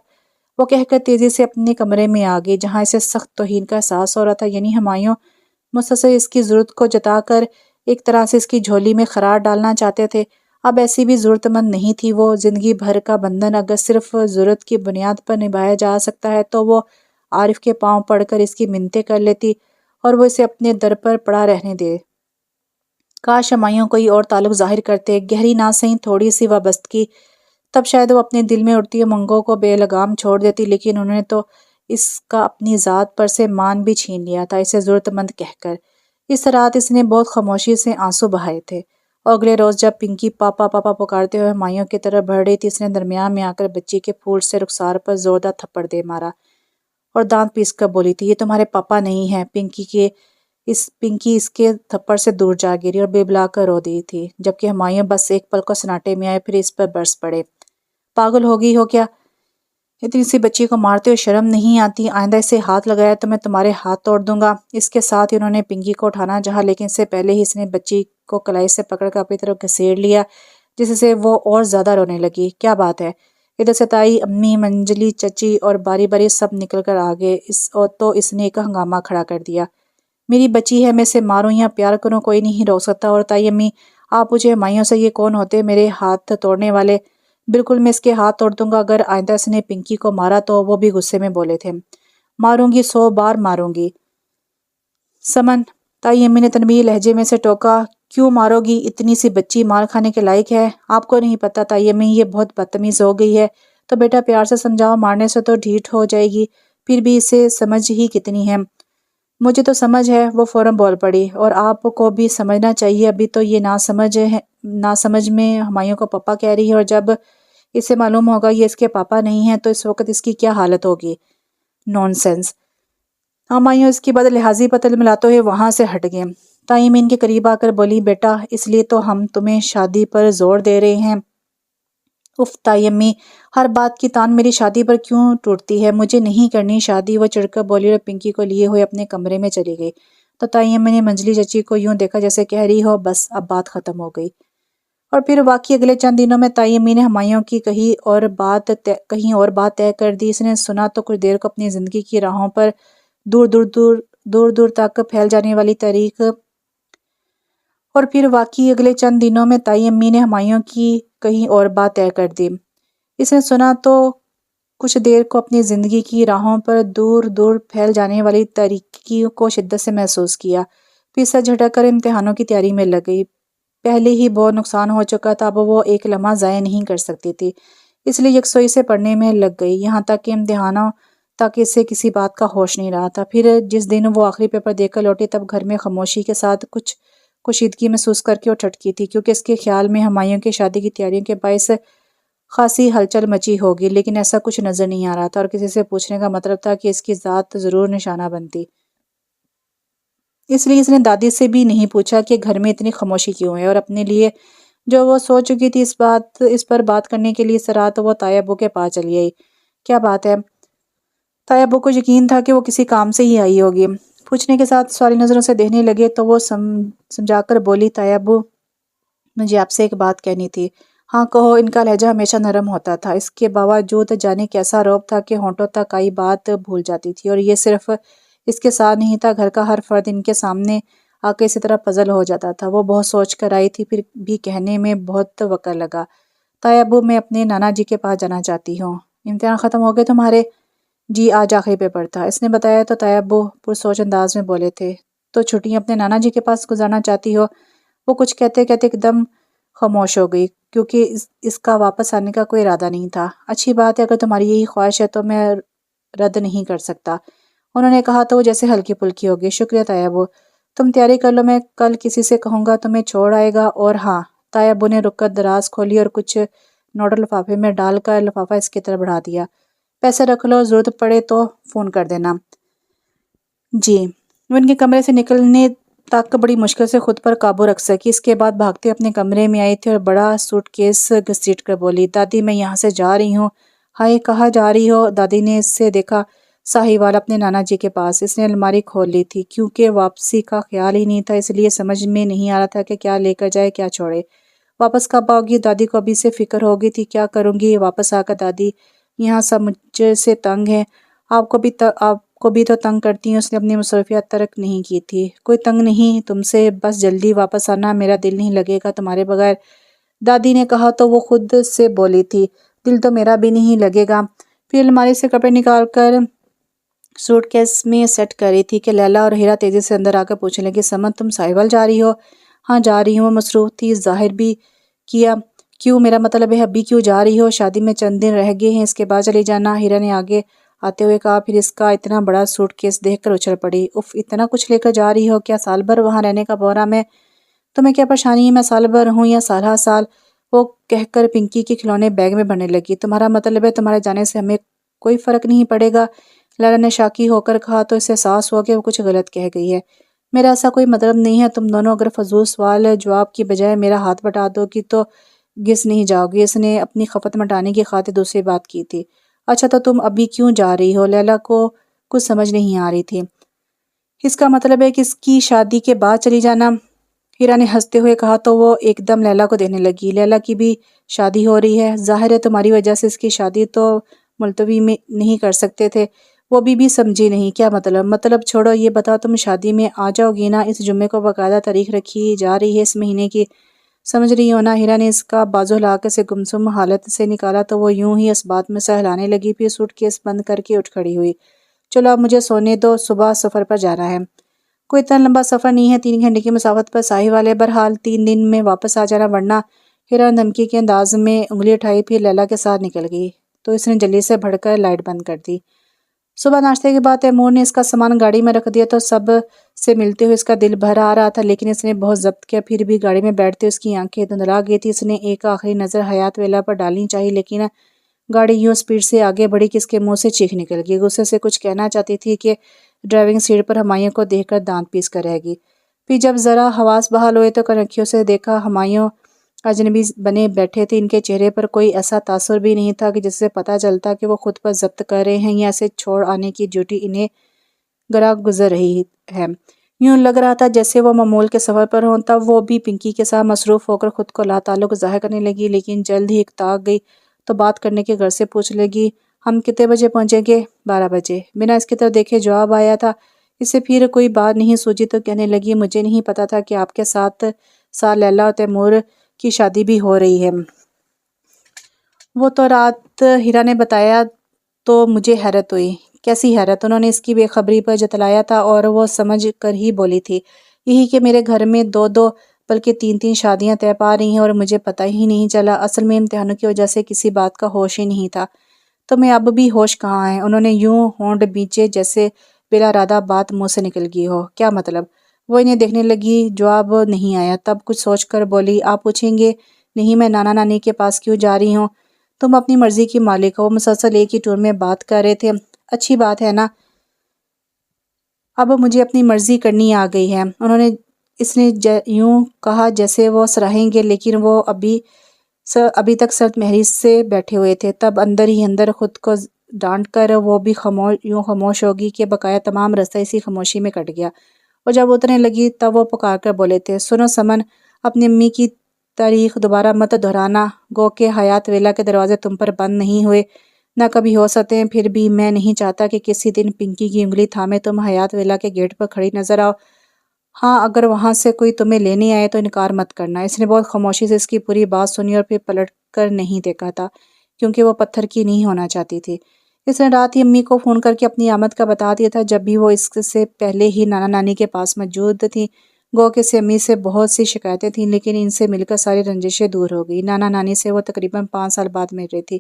Speaker 1: وہ کہہ کر تیزی سے اپنے کمرے میں آ گئی جہاں اسے سخت توہین کا احساس ہو رہا تھا، یعنی ہمایوں مسلسل اس کی ضرورت کو جتا کر ایک طرح سے اس کی جھولی میں قرار ڈالنا چاہتے تھے۔ اب ایسی بھی ضرورت مند نہیں تھی، وہ زندگی بھر کا بندھن اگر صرف ضرورت کی بنیاد پر نبھایا جا سکتا ہے تو وہ عارف کے پاؤں پڑ کر اس کی منتیں کر لیتی اور وہ اسے اپنے در پر پڑا رہنے دے۔ کاش ہمایوں کوئی اور تعلق ظاہر کرتے، گہری نہ سہی تھوڑی سی وابستگی، تب شاید وہ اپنے دل میں اٹھتی امنگوں کو بے لگام چھوڑ دیتی، لیکن انہوں نے تو اس کا اپنی ذات پر سے مان بھی چھین لیا تھا اسے ضرورت مند کہہ کر۔ اس رات اس نے بہت خاموشی سے آنسو بہائے تھے، اور اگلے روز جب پنکی پاپا پاپا پکارتے ہوئے ہمایوں کی طرف بڑھ رہی تھی، اس نے درمیان میں آ کر بچی کے پھول سے رخسار پر زوردار تھپڑ دے مارا اور دانت پیس کر بولی تھی، یہ تمہارے پاپا نہیں ہیں۔ پنکی اس کے تھپڑ سے دور جا گری اور بلبلا کر رو دی تھی، جبکہ ہمایوں بس ایک پل کو سناٹے میں آئے، پھر اس پر برس پڑے۔ پاگل ہو گئی ہو کیا؟ اتنی سی بچی کو مارتے ہوئے شرم نہیں آتی؟ آئندہ اسے ہاتھ لگایا تو میں تمہارے ہاتھ توڑ دوں گا۔ اس کے ساتھ ہی انہوں نے پنکی کو اٹھانا چاہا، لیکن اس سے پہلے ہی اس نے بچی کو کلائی سے پکڑ کر اپنی طرف گھسیڑ لیا، جس سے وہ اور زیادہ رونے لگی۔ کیا بات ہے؟ ادھر سے تائی، امی، منجلی چچی اور باری باری سب نکل کر آگے، تو اس نے ایک ہنگامہ کھڑا کر دیا۔ میری بچی ہے، میں اسے ماروں یا پیار کروں کوئی نہیں روک سکتا، اور تائی امی آپ پوچھے ہمایوں سے یہ کون ہوتے میرے ہاتھ توڑنے والے؟ بالکل میں اس کے ہاتھ توڑ دوں گا اگر آئندہ اس نے پنکی کو مارا تو۔ وہ بھی غصے میں بولے تھے، ماروں گی، 100 بار ماروں گی۔ سمن، تائی امی نے تنبیہی لہجے میں سے ٹوکا، کیوں مارو گی؟ اتنی سی بچی مار کھانے کے لائق ہے؟ آپ کو نہیں پتا تائی امی، یہ بہت بدتمیز ہو گئی ہے، تو بیٹا پیار سے سمجھاؤ، مارنے سے تو ڈھیٹ ہو جائے گی، پھر بھی اسے سمجھ ہی کتنی ہے۔ مجھے تو سمجھ ہے، وہ فوراً بول پڑی، اور آپ کو بھی سمجھنا چاہیے، ابھی تو یہ ناسمجھ میں ہمایوں کو پاپا کہہ رہی ہے، اور جب اسے معلوم ہوگا یہ اس کے پاپا نہیں ہیں تو اس وقت اس کی کیا حالت ہوگی۔ نون سینس۔ ہمایوں اس کی بد لحاظی پر تلملاتے ہوئے وہاں سے ہٹ گئے۔ تائی امی ان کے قریب آ کر بولی، بیٹا اس لیے تو ہم تمہیں شادی پر زور دے رہے ہیں۔ اف تائی امی، ہر بات کی تان میری شادی پر کیوں ٹوٹتی ہے؟ مجھے نہیں کرنی شادی، وہ چڑھ کر بولی اور پنکی کو لیے ہوئے اپنے کمرے میں چلی گئی۔ تو تائی امی نے منجلی چچی کو یوں دیکھا جیسے کہہ رہی ہو بس اب بات ختم ہو گئی۔ اور پھر واقعی اگلے چند دنوں میں تائی امی نے ہمایوں کی کہیں اور بات طے کر دی۔ اس نے سنا تو کچھ دیر کو اپنی زندگی کی راہوں پر دور دور تک پھیل جانے والی تاریخ۔ اور پھر واقعی اگلے چند دنوں میں تائی امی نے ہمایوں کی کہیں اور بات طے کر دی۔ اس نے سنا تو کچھ دیر کو اپنی زندگی کی راہوں پر دور دور پھیل جانے والی تاریکی کو شدت سے محسوس کیا، پھر سر جھٹک کر امتحانوں کی تیاری میں لگ گئی۔ پہلے ہی بہت نقصان ہو چکا تھا، اب وہ ایک لمحہ ضائع نہیں کر سکتی تھی، اس لیے یکسوئی سے پڑھنے میں لگ گئی، یہاں تک کہ امتحانوں تک اسے کسی بات کا ہوش نہیں رہا تھا۔ پھر جس دن وہ آخری پیپر دے کر لوٹی تب گھر میں خاموشی کے ساتھ کچھ کشیدگی محسوس کر کے وہ ٹھٹکی تھی، کیونکہ اس کے خیال میں ہمایوں کی شادی کی تیاریوں کے باعث خاصی ہلچل مچی ہوگی، لیکن ایسا کچھ نظر نہیں آ رہا تھا، اور کسی سے پوچھنے کا مطلب تھا کہ اس کی ذات ضرور نشانہ بنتی۔ اس لیے اس نے دادی سے بھی نہیں پوچھا کہ گھر میں اتنی خاموشی کیوں ہے، اور اپنے لیے جو وہ سوچ چکی تھی اس پر بات کرنے کے لیے اس رات وہ تائی ابو کے پاس چلی آئی۔ کیا بات ہے؟ تائی ابو کو یقین تھا کہ وہ کسی کام سے ہی آئی ہوگی۔ پوچھنے کے ساتھ سوالی نظروں سے دیکھنے لگے تو وہ سمجھا کر بولی، تائی ابو مجھے آپ سے ایک بات کہنی تھی۔ ہاں کہو۔ ان کا لہجہ ہمیشہ نرم ہوتا تھا، اس کے باوجود جانے کیسا رعب تھا کہ ہونٹوں تک آئی بات بھول جاتی تھی، اور یہ صرف اس کے ساتھ نہیں تھا، گھر کا ہر فرد ان کے سامنے آ کے اسی طرح پزل ہو جاتا تھا۔ وہ بہت سوچ کر آئی تھی، پھر بھی کہنے میں بہت وقت لگا۔ تایا ابو، میں اپنے نانا جی کے پاس جانا چاہتی ہوں۔ امتحان ختم ہو گئے تمہارے؟ جی آج آخری پیپر تھا، اس نے بتایا تو تایا ابو پرسوچ انداز میں بولے تھے۔ تو چھٹیاں اپنے نانا جی کے پاس گزارنا چاہتی ہو؟ وہ کچھ کہتے کہتے ایک دم خاموش ہو گئی، کیونکہ اس کا واپس آنے کا کوئی ارادہ نہیں تھا۔ اچھی بات ہے، اگر تمہاری یہی خواہش ہے تو میں رد نہیں کر سکتا، انہوں نے کہا تو وہ جیسے ہلکی پھلکی ہو گئی۔ شکریہ تایا ابو، تم تیاری کر لو، میں کل کسی سے کہوں گا تمہیں چھوڑ آئے گا۔ اور ہاں، تایا ابو نے رک کر دراز کھولی اور کچھ نوٹ لفافے میں ڈال کر لفافہ اس کی طرف بڑھا دیا۔ پیسے رکھ لو، ضرورت پڑے تو فون کر دینا۔ جی۔ وہ ان کے کمرے سے نکلنے تک بڑی مشکل سے خود پر قابو رکھ سکی۔ اس کے بعد بھاگتے اپنے کمرے میں آئی تھی اور بڑا سوٹ کیس گھسیٹ کر بولی، دادی میں یہاں سے جا رہی ہوں۔ ہائے، کہاں جا رہی ہو؟ دادی نے اس سے دیکھا۔ ساہیوال، اپنے نانا جی کے پاس۔ اس نے الماری کھول لی تھی، کیونکہ واپسی کا خیال ہی نہیں تھا، اس لیے سمجھ میں نہیں آ رہا تھا کہ کیا لے کر جائے کیا چھوڑے۔ واپس کب آؤ گی؟ دادی کو ابھی سے فکر ہو گئی تھی، کیا کروں گی واپس آ کر دادی؟ یہاں سب مجھ سے تنگ ہیں، آپ کو بھی تو تنگ کرتی ہیں۔ اس نے اپنی مصروفیات ترک نہیں کی تھی۔ کوئی تنگ نہیں تم سے، بس جلدی واپس آنا، میرا دل نہیں لگے گا تمہارے بغیر، دادی نے کہا تو وہ خود سے بولی تھی، دل تو میرا بھی نہیں لگے گا۔ پھر الماری سے کپڑے نکال کر سوٹ کیس میں سیٹ کر رہی تھی کہ لیلا اور ہیرا تیزی سے اندر آ کر پوچھنے لگی، سمن تم ساہیوال جا رہی ہو؟ ہاں جا رہی ہوں، وہ مصروف تھی، ظاہر بھی کیا۔ کیوں؟ میرا مطلب ہے ابھی کیوں جا رہی ہو؟ شادی میں چند دن رہ گئے ہیں، اس کے بعد چلی جانا، ہیرا نے آگے آتے ہوئے کہا۔ پھر اس کا اتنا بڑا سوٹ کیس دیکھ کر اچھل پڑی، اف، اتنا کچھ لے کر جا رہی ہو؟ کیا سال بھر وہاں رہنے کا پروگرام ہے؟ تمہیں کیا پریشانی ہے، میں سال بھر ہوں یا سال ہا سال؟ وہ کہہ کر پنکی کے کھلونے بیگ میں بھرنے لگی۔ تمہارا مطلب ہے تمہارے جانے سے ہمیں کوئی فرق نہیں پڑے گا؟ لیلا نے شاکی ہو کر کہا تو اسے احساس ہوا کہ وہ کچھ غلط کہہ گئی ہے۔ میرا ایسا کوئی مطلب نہیں ہے، تم دونوں اگر فضول سوال جواب کی بجائے میرا ہاتھ بٹا دو گی تو گس نہیں جاؤ گی۔ اس نے اپنی خفت مٹانے کی خاطر دوسری بات کی تھی۔ اچھا تو تم ابھی کیوں جا رہی ہو؟ لیلا کو کچھ سمجھ نہیں آ رہی تھی۔ اس کا مطلب ہے کہ اس کی شادی کے بعد چلی جانا، ہیرا نے ہنستے ہوئے کہا تو وہ ایک دم لیلا کو دیکھنے لگی۔ لیلا کی بھی شادی ہو رہی ہے، ظاہر ہے تمہاری وجہ سے اس کی شادی تو ملتوی میں نہیں کر سکتے تھے۔ وہ بھی سمجھی نہیں، کیا مطلب؟ مطلب چھوڑو، یہ بتاؤ تم شادی میں آ جاؤ گی نا؟ اس جمعے کو باقاعدہ تاریخ رکھی جا رہی ہے اس مہینے کی، سمجھ رہی ہو نا؟ ہیرا نے اس کا بازو ہلا کے سے گمسم حالت سے نکالا تو وہ یوں ہی اس بات میں سے ہلانے لگی، پھر سوٹ کیس بند کر کے اٹھ کھڑی ہوئی۔ چلو اب مجھے سونے دو، صبح سفر پر جانا ہے۔ کوئی اتنا لمبا سفر نہیں ہے، 3 گھنٹے کی مسافت پر ساہیوال ہے، بہرحال 3 دن میں واپس آ جانا، ورنہ ہیرا نے دھمکی کے انداز میں انگلی اٹھائی، پھر لیلا کے ساتھ نکل گئی تو اس نے جلدی سے بڑھ کر لائٹ بند کر دی۔ صبح ناشتے کے بعد تیمور نے اس کا سامان گاڑی میں رکھ دیا تو سب سے ملتے ہوئے اس کا دل بھر آ رہا تھا، لیکن اس نے بہت ضبط کیا، پھر بھی گاڑی میں بیٹھتے اس کی آنکھیں دھندلا گئی تھی۔ اس نے ایک آخری نظر حیات ویلا پر ڈالنی چاہی، لیکن گاڑی یوں سپیڈ سے آگے بڑھی کہ اس کے منہ سے چیخ نکل گئی۔ غصے سے کچھ کہنا چاہتی تھی کہ ڈرائیونگ سیٹ پر ہمایوں کو دیکھ کر دانت پیس کر رہ گئی۔ پھر جب ذرا حواس بحال ہوئے تو کنکھیوں سے دیکھا، ہمایوں اجنبی بنے بیٹھے تھے، ان کے چہرے پر کوئی ایسا تاثر بھی نہیں تھا کہ جس سے پتہ چلتا کہ وہ خود پر ضبط کر رہے ہیں یا اسے چھوڑ آنے کی ڈیوٹی انہیں گراں گزر رہی ہے۔ یوں لگ رہا تھا جیسے وہ معمول کے سفر پر ہوں۔ تب وہ بھی پنکی کے ساتھ مصروف ہو کر خود کو لا تعلق ظاہر کرنے لگی، لیکن جلد ہی اکتا گئی تو بات کرنے کے غرض سے پوچھ لگی، ہم کتنے بجے پہنچیں گے؟ 12 بجے۔ بنا اس کی طرف دیکھے جواب آیا تھا۔ اسے پھر کوئی بات نہیں سوجی تو کہنے لگی، مجھے نہیں پتا تھا کہ آپ کے ساتھ لیلا اور تیمور کی شادی بھی ہو رہی ہے۔ وہ تو رات ہیرا نے بتایا تو مجھے حیرت ہوئی۔ کیسی حیرت؟ انہوں نے اس کی بے خبری پر جتلایا تھا اور وہ سمجھ کر ہی بولی تھی، یہی کہ میرے گھر میں 2 بلکہ 3 شادیاں طے پا رہی ہیں اور مجھے پتہ ہی نہیں چلا۔ اصل میں امتحانوں کی وجہ سے کسی بات کا ہوش ہی نہیں تھا۔ تمہیں اب بھی ہوش کہاں ہے؟ انہوں نے یوں ہونٹ بھینچے جیسے بلا ارادہ بات منہ سے نکل گئی ہو۔ کیا مطلب؟ وہ انہیں دیکھنے لگی، جواب نہیں آیا۔ تب کچھ سوچ کر بولی، آپ پوچھیں گے نہیں میں نانا نانی کے پاس کیوں جا رہی ہوں؟ تم اپنی مرضی کی مالک ہو، وہ مسلسل ایک ہی ٹون میں بات کر رہے تھے۔ اچھی بات ہے نا، اب مجھے اپنی مرضی کرنی آ گئی ہے، اس نے یوں کہا جیسے وہ سراہیں گے، لیکن وہ ابھی تک سرد محری سے بیٹھے ہوئے تھے۔ تب اندر ہی اندر خود کو ڈانٹ کر وہ بھی یوں خاموش ہوگی کہ بقایا تمام رستہ اسی خاموشی میں کٹ گیا۔ اور جب اترنے لگی تب وہ پکار کر بولے تھے، سنو سمن، اپنی امی کی تاریخ دوبارہ مت دہرانا، گو کہ حیات ویلا کے دروازے تم پر بند نہیں ہوئے، نہ کبھی ہو سکتے ہیں۔ پھر بھی میں نہیں چاہتا کہ کسی دن پنکی کی انگلی تھامے تم حیات ویلا کے گیٹ پر کھڑی نظر آؤ۔ ہاں اگر وہاں سے کوئی تمہیں لینے آئے تو انکار مت کرنا۔ اس نے بہت خاموشی سے اس کی پوری بات سنی اور پھر پلٹ کر نہیں دیکھا تھا کیونکہ وہ پتھر کی نہیں ہونا چاہتی تھی۔ اس نے رات ہی امی کو فون کر کے اپنی آمد کا بتا دیا تھا، جب بھی وہ اس سے پہلے ہی نانا نانی کے پاس موجود تھی۔ گو کہ سے امی سے بہت سی شکایتیں تھیں، لیکن ان سے مل کر ساری رنجشیں دور ہو گئی۔ نانا نانی سے وہ تقریباً 5 سال بعد مل رہی تھی۔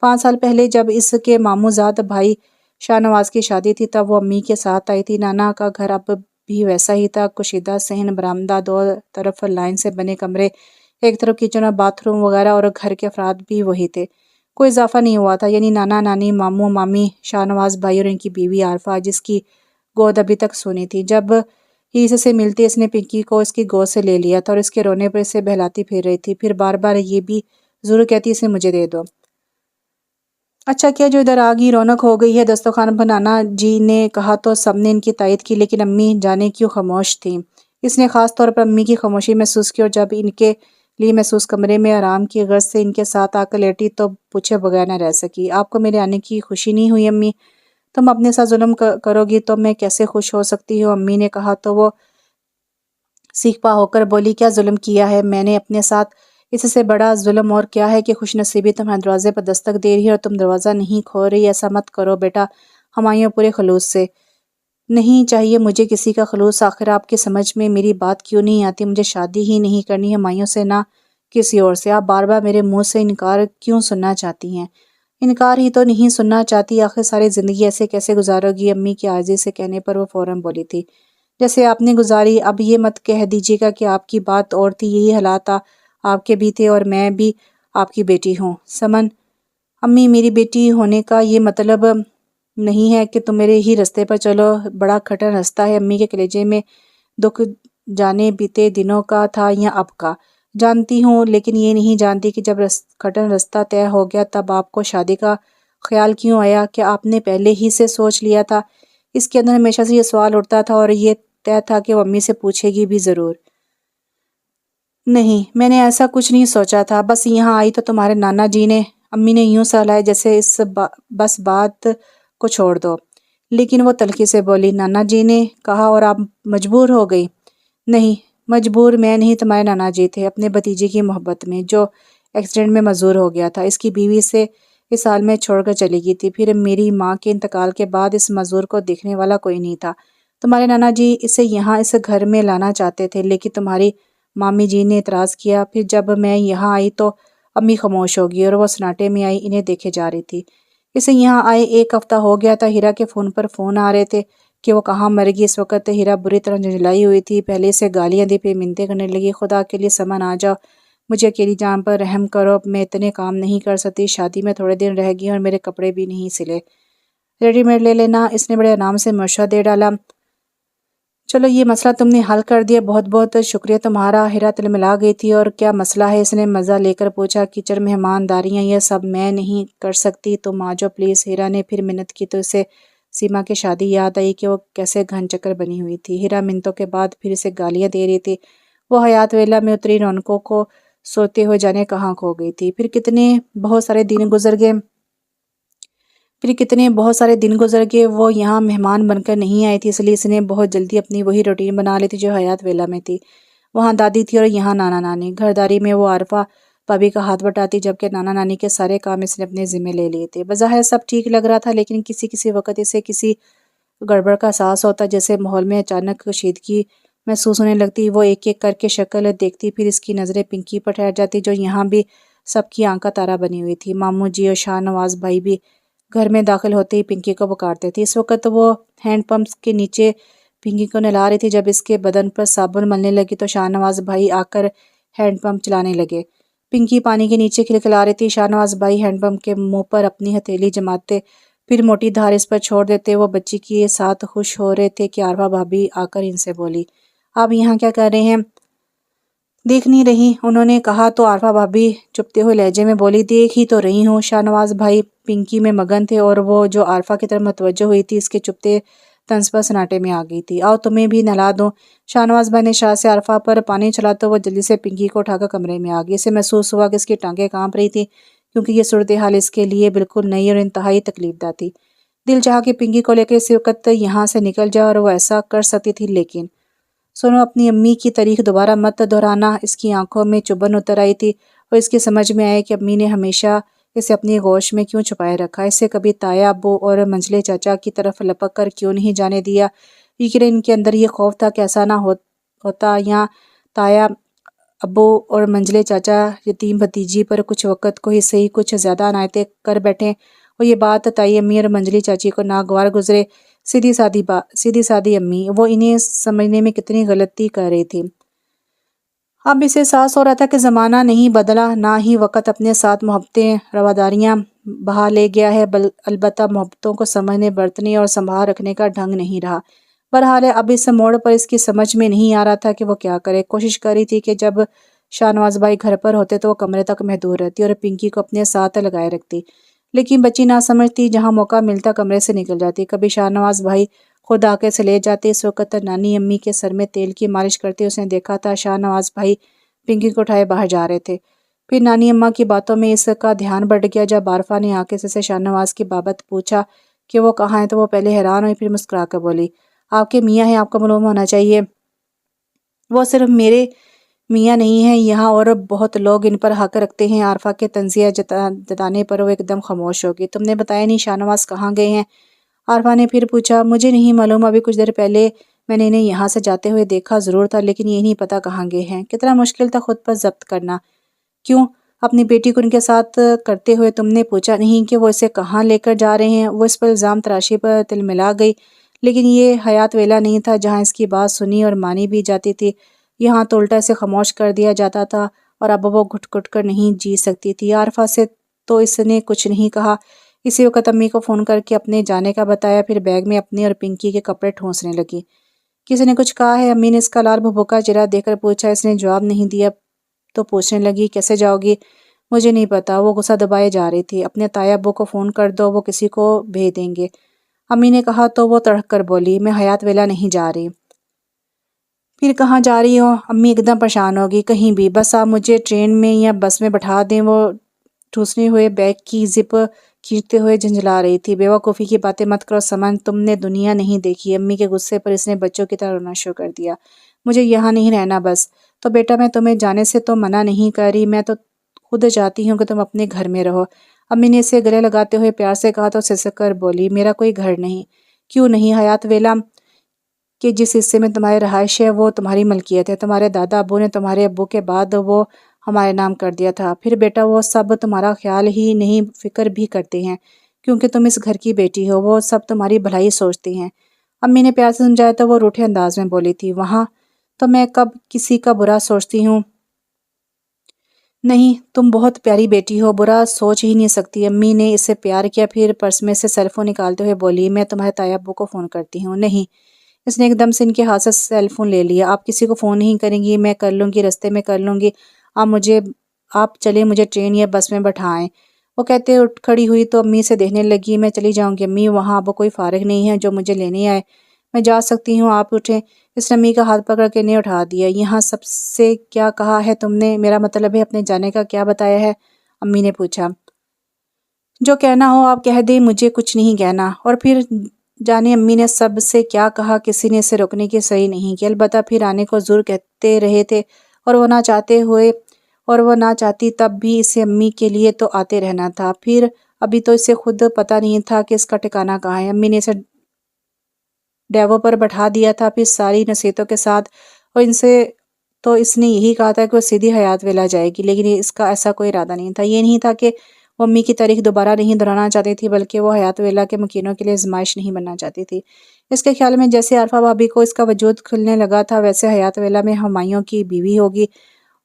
Speaker 1: 5 سال پہلے جب اس کے ماموں زاد بھائی شاہ نواز کی شادی تھی تب وہ امی کے ساتھ آئی تھی۔ نانا کا گھر اب بھی ویسا ہی تھا، کشیدہ صحن، برآمدہ، دو طرف لائن سے بنے کمرے، ایک طرف کچن اور باتھ روم وغیرہ، اور گھر کے افراد بھی وہی تھے۔ کوئی اضافہ نہیں ہوا تھا، یعنی نانا نانی، ماموں مامی، شاہ نواز بھائی اور ان کی بیوی عارفہ، جس کی گود ابھی تک سونی تھی۔ جب ہی اس سے ملتی اس نے پنکی کو اس کی گود سے لے لیا تھا اور اس کے رونے پر اسے بہلاتی پھر رہی تھی، پھر بار بار یہ بھی ضرور کہتی اسے مجھے دے دو۔ اچھا کیا جو ادھر آگئی، رونق ہو گئی ہے دسترخوان پر، نانا جی نے کہا تو سب نے ان کی تائید کی، لیکن امی جانے کیوں خاموش تھیں۔ اس نے خاص طور پر امی کی خاموشی محسوس کی، اور جب ان کے لیے مخصوص کمرے میں آرام کی غرض سے ان کے ساتھ آ کر لیٹی تو پوچھے بغیر نہ رہ سکی۔ آپ کو میرے آنے کی خوشی نہیں ہوئی امی؟ تم اپنے ساتھ ظلم کرو گی تو میں کیسے خوش ہو سکتی ہوں؟ امی نے کہا تو وہ سیکھ پا ہو کر بولی، کیا ظلم کیا ہے میں نے اپنے ساتھ؟ اس سے بڑا ظلم اور کیا ہے کہ خوش نصیبی تمہارے دروازے پر دستک دے رہی ہے اور تم دروازہ نہیں کھول رہی۔ ایسا مت کرو بیٹا، ہمایوں پورے خلوص سے۔ نہیں چاہیے مجھے کسی کا خلوص، آخر آپ کی سمجھ میں میری بات کیوں نہیں آتی؟ مجھے شادی ہی نہیں کرنی ہمایوں سے، نہ کسی اور سے۔ آپ بار بار میرے منہ سے انکار کیوں سننا چاہتی ہیں؟ انکار ہی تو نہیں سننا چاہتی، آخر ساری زندگی ایسے کیسے گزارو گی؟ امی کی عاجزی سے کہنے پر وہ فوراً بولی تھی، جیسے آپ نے گزاری، اب یہ مت کہہ دیجیے گا کہ آپ کی بات اور تھی، یہی حالات آپ کے بھی تھے اور میں بھی آپ کی بیٹی ہوں۔ سمن امی، میری بیٹی ہونے کا یہ مطلب نہیں ہے کہ تم میرے ہی رستے پر چلو۔ بڑا کٹھن رستہ ہے امی کے کلیجے میں، دکھ جانے بیتے دنوں کا تھا یا اب کا؟ جانتی ہوں، لیکن یہ نہیں جانتی کہ جب کٹھن رستہ طے ہو گیا تب آپ کو شادی کا خیال کیوں آیا؟ کیا آپ نے پہلے ہی سے سوچ لیا تھا؟ اس کے اندر ہمیشہ سے یہ سوال اٹھتا تھا اور یہ طے تھا کہ وہ امی سے پوچھے گی بھی ضرور۔ نہیں، میں نے ایسا کچھ نہیں سوچا تھا، بس یہاں آئی تو تمہارے نانا جی نے۔ امی نے یوں سہلائے جیسے اس بس بات کو چھوڑ دو، لیکن وہ تلخی سے بولی، نانا جی نے کہا اور آپ مجبور ہو گئی؟ نہیں، مجبور میں نہیں، تمہارے نانا جی تھے، اپنے بھتیجے کی محبت میں، جو ایکسیڈنٹ میں معذور ہو گیا تھا۔ اس کی بیوی سے اس سال میں چھوڑ کر چلی گئی تھی، پھر میری ماں کے انتقال کے بعد اس معذور کو دیکھنے والا کوئی نہیں تھا۔ تمہارے نانا جی اسے یہاں اس گھر میں لانا چاہتے تھے، لیکن تمہاری مامی جی نے اعتراض کیا۔ پھر جب میں یہاں آئی تو امی خاموش ہو گئی اور وہ سناٹے میں آئی، انہیں دیکھے جا رہی تھی۔ اسے یہاں آئے 1 ہفتہ ہو گیا تھا، ہیرا کے فون پر فون آ رہے تھے کہ وہ کہاں مر گئی۔ اس وقت ہیرا بری طرح جھنجھلائی ہوئی تھی، پہلے اسے گالیاں دی، پھر منتیں کرنے لگی، خدا کے لیے سمن آ جاؤ، مجھے اکیلی جان پر رحم کرو، میں اتنے کام نہیں کر سکتی، شادی میں تھوڑے دن رہ گئی اور میرے کپڑے بھی نہیں سلے، ریڈی میڈ لے لینا۔ اس نے بڑے آرام سے مشورہ دے ڈالا، چلو یہ مسئلہ تم نے حل کر دیا، بہت بہت شکریہ تمہارا۔ ہیرا تلملا گئی تھی، اور کیا مسئلہ ہے؟ اس نے مزہ لے کر پوچھا، کچن مہمانداریاں یہ سب میں نہیں کر سکتی، تم آ جاؤ پلیز۔ ہیرا نے پھر منت کی تو اسے سیما کی شادی یاد آئی کہ وہ کیسے گھن چکر بنی ہوئی تھی۔ ہیرا منتوں کے بعد پھر اسے گالیاں دے رہی تھی، وہ حیات ویلا میں اتری رونقوں کو سوتے ہوئے جانے کہاں کھو گئی تھی۔ پھر کتنے بہت سارے دن گزر گئے، وہ یہاں مہمان بن کر نہیں آئی تھی، اس لیے اس نے بہت جلدی اپنی وہی روٹین بنا لی تھی جو حیات ویلا میں تھی۔ وہاں دادی تھی اور یہاں نانا نانی۔ گھرداری میں وہ عارفہ بھابھی کا ہاتھ بٹاتی، جبکہ نانا نانی کے سارے کام اس نے اپنے ذمہ لے لیے تھے۔ بظاہر سب ٹھیک لگ رہا تھا، لیکن کسی وقت اسے کسی گڑبڑ کا احساس ہوتا، جیسے ماحول میں اچانک کشیدگی محسوس ہونے لگتی۔ وہ ایک ایک کر کے شکل دیکھتی، پھر اس کی نظریں پنکی پر ٹھہر جاتی، جو یہاں بھی سب کی آنکھ کا تارا بنی ہوئی تھی۔ ماموں جی اور شاہ نواز بھائی بھی گھر میں داخل ہوتے ہی پنکی کو پکارتے تھے۔ اس وقت وہ ہینڈ پمپ کے نیچے پنکی کو نہلا رہی تھی، جب اس کے بدن پر صابن ملنے لگی تو شاہ نواز بھائی آ کر ہینڈ پمپ چلانے لگے۔ پنکی پانی کے نیچے کھلکھلا رہی تھی، شاہ نواز بھائی ہینڈ پمپ کے منہ پر اپنی ہتھیلی جماتے، پھر موٹی دھار اس پر چھوڑ دیتے۔ وہ بچی کے ساتھ خوش ہو رہے تھے کہ عارفہ بھابھی آ کر ان سے بولی، آپ یہاں کیا کر رہے ہیں؟ دیکھ نہیں رہی؟ انہوں نے کہا تو عارفہ بھابھی چپتے ہوئے لہجے میں بولی، دیکھ ہی تو رہی ہوں۔ شاہ نواز بھائی پنکی میں مگن تھے اور وہ جو عارفہ کی طرف متوجہ ہوئی تھی اس کے چپتے طنز پر سناٹے میں آ گئی تھی۔ آؤ تمہیں بھی نہلا دوں۔ شاہ نواز بھائی نے شاہ سے عارفہ پر پانی چلا تو وہ جلدی سے پنکی کو اٹھا کر کمرے میں آ گئی۔ اسے محسوس ہوا کہ اس کی ٹانگیں کانپ رہی تھی، کیونکہ یہ صورتحال اس کے لیے بالکل نئی اور انتہائی تکلیف دہ تھی۔ دل چاہا کہ پنکی کو لے کر اسی وقت یہاں سے نکل جائے اور وہ ایسا کر سکتی تھی، لیکن سنو، اپنی امی کی تاریخ دوبارہ مت دہرانا۔ اس کی آنکھوں میں چبھن اتر آئی تھی اور اس کی سمجھ میں آیا کہ امی نے ہمیشہ اسے اپنی گوش میں کیوں چھپائے رکھا، اسے کبھی تایا ابو اور منجلے چاچا کی طرف لپک کر کیوں نہیں جانے دیا۔ لیکن ان کے اندر یہ خوف تھا کہ ایسا نہ ہوتا یا تایا ابو اور منجلے چاچا یتیم بھتیجی پر کچھ وقت کو ہی صحیح کچھ زیادہ عنایتیں کر بیٹھیں، اور یہ بات تائی امی اور منجلی چاچی کو ناگوار گزرے۔ سیدھی سادی امی، وہ انہیں سمجھنے میں کتنی غلطی کر رہی تھی۔ اب اسے احساس ہو رہا تھا کہ زمانہ نہیں بدلا، نہ ہی وقت اپنے ساتھ محبتیں رواداریاں بہا لے گیا ہے، البتہ محبتوں کو سمجھنے، برتنے اور سنبھال رکھنے کا ڈھنگ نہیں رہا۔ بہرحال اب اس موڑ پر اس کی سمجھ میں نہیں آ رہا تھا کہ وہ کیا کرے۔ کوشش کر رہی تھی کہ جب شاہ نواز بھائی گھر پر ہوتے تو وہ کمرے تک محدود رہتی اور پنکی کو اپنے ساتھ لگائے رکھتی، لیکن بچی نہ سمجھتی، جہاں موقع ملتا کمرے سے نکل جاتی۔ کبھی شاہ نواز بھائی خود آ کے سے لے جاتے۔ اس وقت نانی امی کے سر میں تیل کی مالش کرتے اس نے دیکھا تھا شاہ نواز بھائی پنکی کو اٹھائے باہر جا رہے تھے۔ پھر نانی اماں کی باتوں میں اس کا دھیان بڑھ گیا۔ جب عارفہ نے آ کے سے شاہ نواز کی بابت پوچھا کہ وہ کہاں ہے تو وہ پہلے حیران ہوئی، پھر مسکرا کر بولی، آپ کے میاں ہیں، آپ کو معلوم ہونا چاہیے۔ وہ صرف میرے میاں نہیں ہیں، یہاں اور بہت لوگ ان پر حق رکھتے ہیں۔ عارفہ کے تنزیہ جتانے پر وہ ایک دم خاموش ہوگی۔ تم نے بتایا نہیں شاہ نواز کہاں گئے ہیں؟ عارفہ نے پھر پوچھا۔ مجھے نہیں معلوم، ابھی کچھ دیر پہلے میں نے انہیں یہاں سے جاتے ہوئے دیکھا ضرور تھا، لیکن یہ نہیں پتا کہاں گئے ہیں۔ کتنا مشکل تھا خود پر ضبط کرنا۔ کیوں؟ اپنی بیٹی کو ان کے ساتھ کرتے ہوئے تم نے پوچھا نہیں کہ وہ اسے کہاں لے کر جا رہے ہیں؟ وہ اس پر الزام تراشی پر تلملا گئی، لیکن یہ حیات ویلا نہیں تھا جہاں اس کی بات سنی اور مانی بھی جاتی تھی۔ یہاں تو الٹا اسے خاموش کر دیا جاتا تھا، اور اب وہ گھٹ گھٹ کر نہیں جی سکتی تھی۔ عارفہ سے تو اس نے کچھ نہیں کہا۔ اسی وقت امی کو فون کر کے اپنے جانے کا بتایا، پھر بیگ میں اپنے اور پنکی کے کپڑے ٹھونسنے لگی۔ کسی نے کچھ کہا ہے؟ امی نے اس کا لال بھبھکا چہرہ دیکھ کر پوچھا۔ اس نے جواب نہیں دیا تو پوچھنے لگی، کیسے جاؤ گی؟ مجھے نہیں پتا، وہ غصہ دبائے جا رہی تھی۔ اپنے تایا ابو کو فون کر دو، وہ کسی کو بھیج دیں گے، امی نے کہا تو وہ تڑک کر بولی، میں حیات ویلا نہیں جا رہی۔ پھر کہاں جا رہی ہو؟ امی ایک دم پریشان ہوگی۔ کہیں بھی، بس آپ مجھے ٹرین میں یا بس میں بٹھا دیں۔ وہ ٹھوسنے ہوئے بیگ کی زپ کھینچتے ہوئے جھنجھلا رہی تھی۔ بیوقوفی کی باتیں مت کرو سمن، تم نے دنیا نہیں دیکھی۔ امی کے غصے پر اس نے بچوں کی طرح رونا شروع کر دیا۔ مجھے یہاں نہیں رہنا بس۔ تو بیٹا میں تمہیں جانے سے تو منع نہیں کر رہی، میں تو خود چاہتی ہوں کہ تم اپنے گھر میں رہو۔ امی نے اسے گلے لگاتے ہوئے پیار سے کہا تو سسک کر بولی، میرا کوئی گھر نہیں۔ کیوں نہیں؟ حیات ویلا کہ جس حصے میں تمہاری رہائش ہے وہ تمہاری ملکیت ہے۔ تمہارے دادا ابو نے تمہارے ابو کے بعد وہ ہمارے نام کر دیا تھا۔ پھر بیٹا وہ سب تمہارا خیال ہی نہیں، فکر بھی کرتے ہیں، کیونکہ تم اس گھر کی بیٹی ہو۔ وہ سب تمہاری بھلائی سوچتے ہیں۔ امی نے پیار سے سمجھایا تو وہ روٹھے انداز میں بولی تھی، وہاں تو میں کب کسی کا برا سوچتی ہوں؟ نہیں، تم بہت پیاری بیٹی ہو، برا سوچ ہی نہیں سکتی۔ امی نے اسے پیار کیا، پھر پرس میں سے سیل فون نکالتے ہوئے بولی، میں تمہارے تایا ابو کو فون کرتی ہوں۔ نہیں، اس نے ایک دم سے ان کے ہاتھ سے سیل فون لے لیا۔ آپ کسی کو فون نہیں کریں گی؟ میں کر لوں گی، رستے میں کر لوں گی۔ آپ چلے مجھے ٹرین یا بس میں بٹھائیں۔ وہ کہتے اٹھ کھڑی ہوئی تو امی سے دیکھنے لگی، میں چلی جاؤں گی امی، وہاں اب کوئی فارغ نہیں ہے جو مجھے لینے آئے، میں جا سکتی ہوں، آپ اٹھیں۔ اس نے امی کا ہاتھ پکڑ کے انہیں اٹھا دیا۔ یہاں سب سے کیا کہا ہے تم نے؟ میرا مطلب ہے اپنے جانے کا کیا بتایا ہے؟ امی نے پوچھا۔ جو کہنا ہو آپ کہہ دیں، مجھے کچھ نہیں کہنا۔ اور پھر جانے امی نے سب سے کیا کہا، کسی نے اسے روکنے کی صحیح نہیں کی، البتہ پھر آنے کو ضرور کہتے رہے تھے، اور وہ نہ چاہتی تب بھی اسے امی کے لیے تو آتے رہنا تھا۔ پھر ابھی تو اسے خود پتہ نہیں تھا کہ اس کا ٹھکانہ کہاں ہے۔ امی نے اسے ڈیوو پر بٹھا دیا تھا، پھر ساری نصیحتوں کے ساتھ، اور ان سے تو اس نے یہی کہا تھا کہ وہ سیدھی حیات ویلا جائے گی، لیکن اس کا ایسا کوئی ارادہ نہیں تھا۔ یہ نہیں تھا کہ وہ امی کی تاریخ دوبارہ نہیں دہرانا چاہتی تھی، بلکہ وہ حیات ویلا کے مکینوں کے لیے آزمائش نہیں بننا چاہتی تھی۔ اس کے خیال میں جیسے عارفہ بھابی کو اس کا وجود کھلنے لگا تھا، ویسے حیات ویلا میں ہمایوں کی بیوی ہوگی،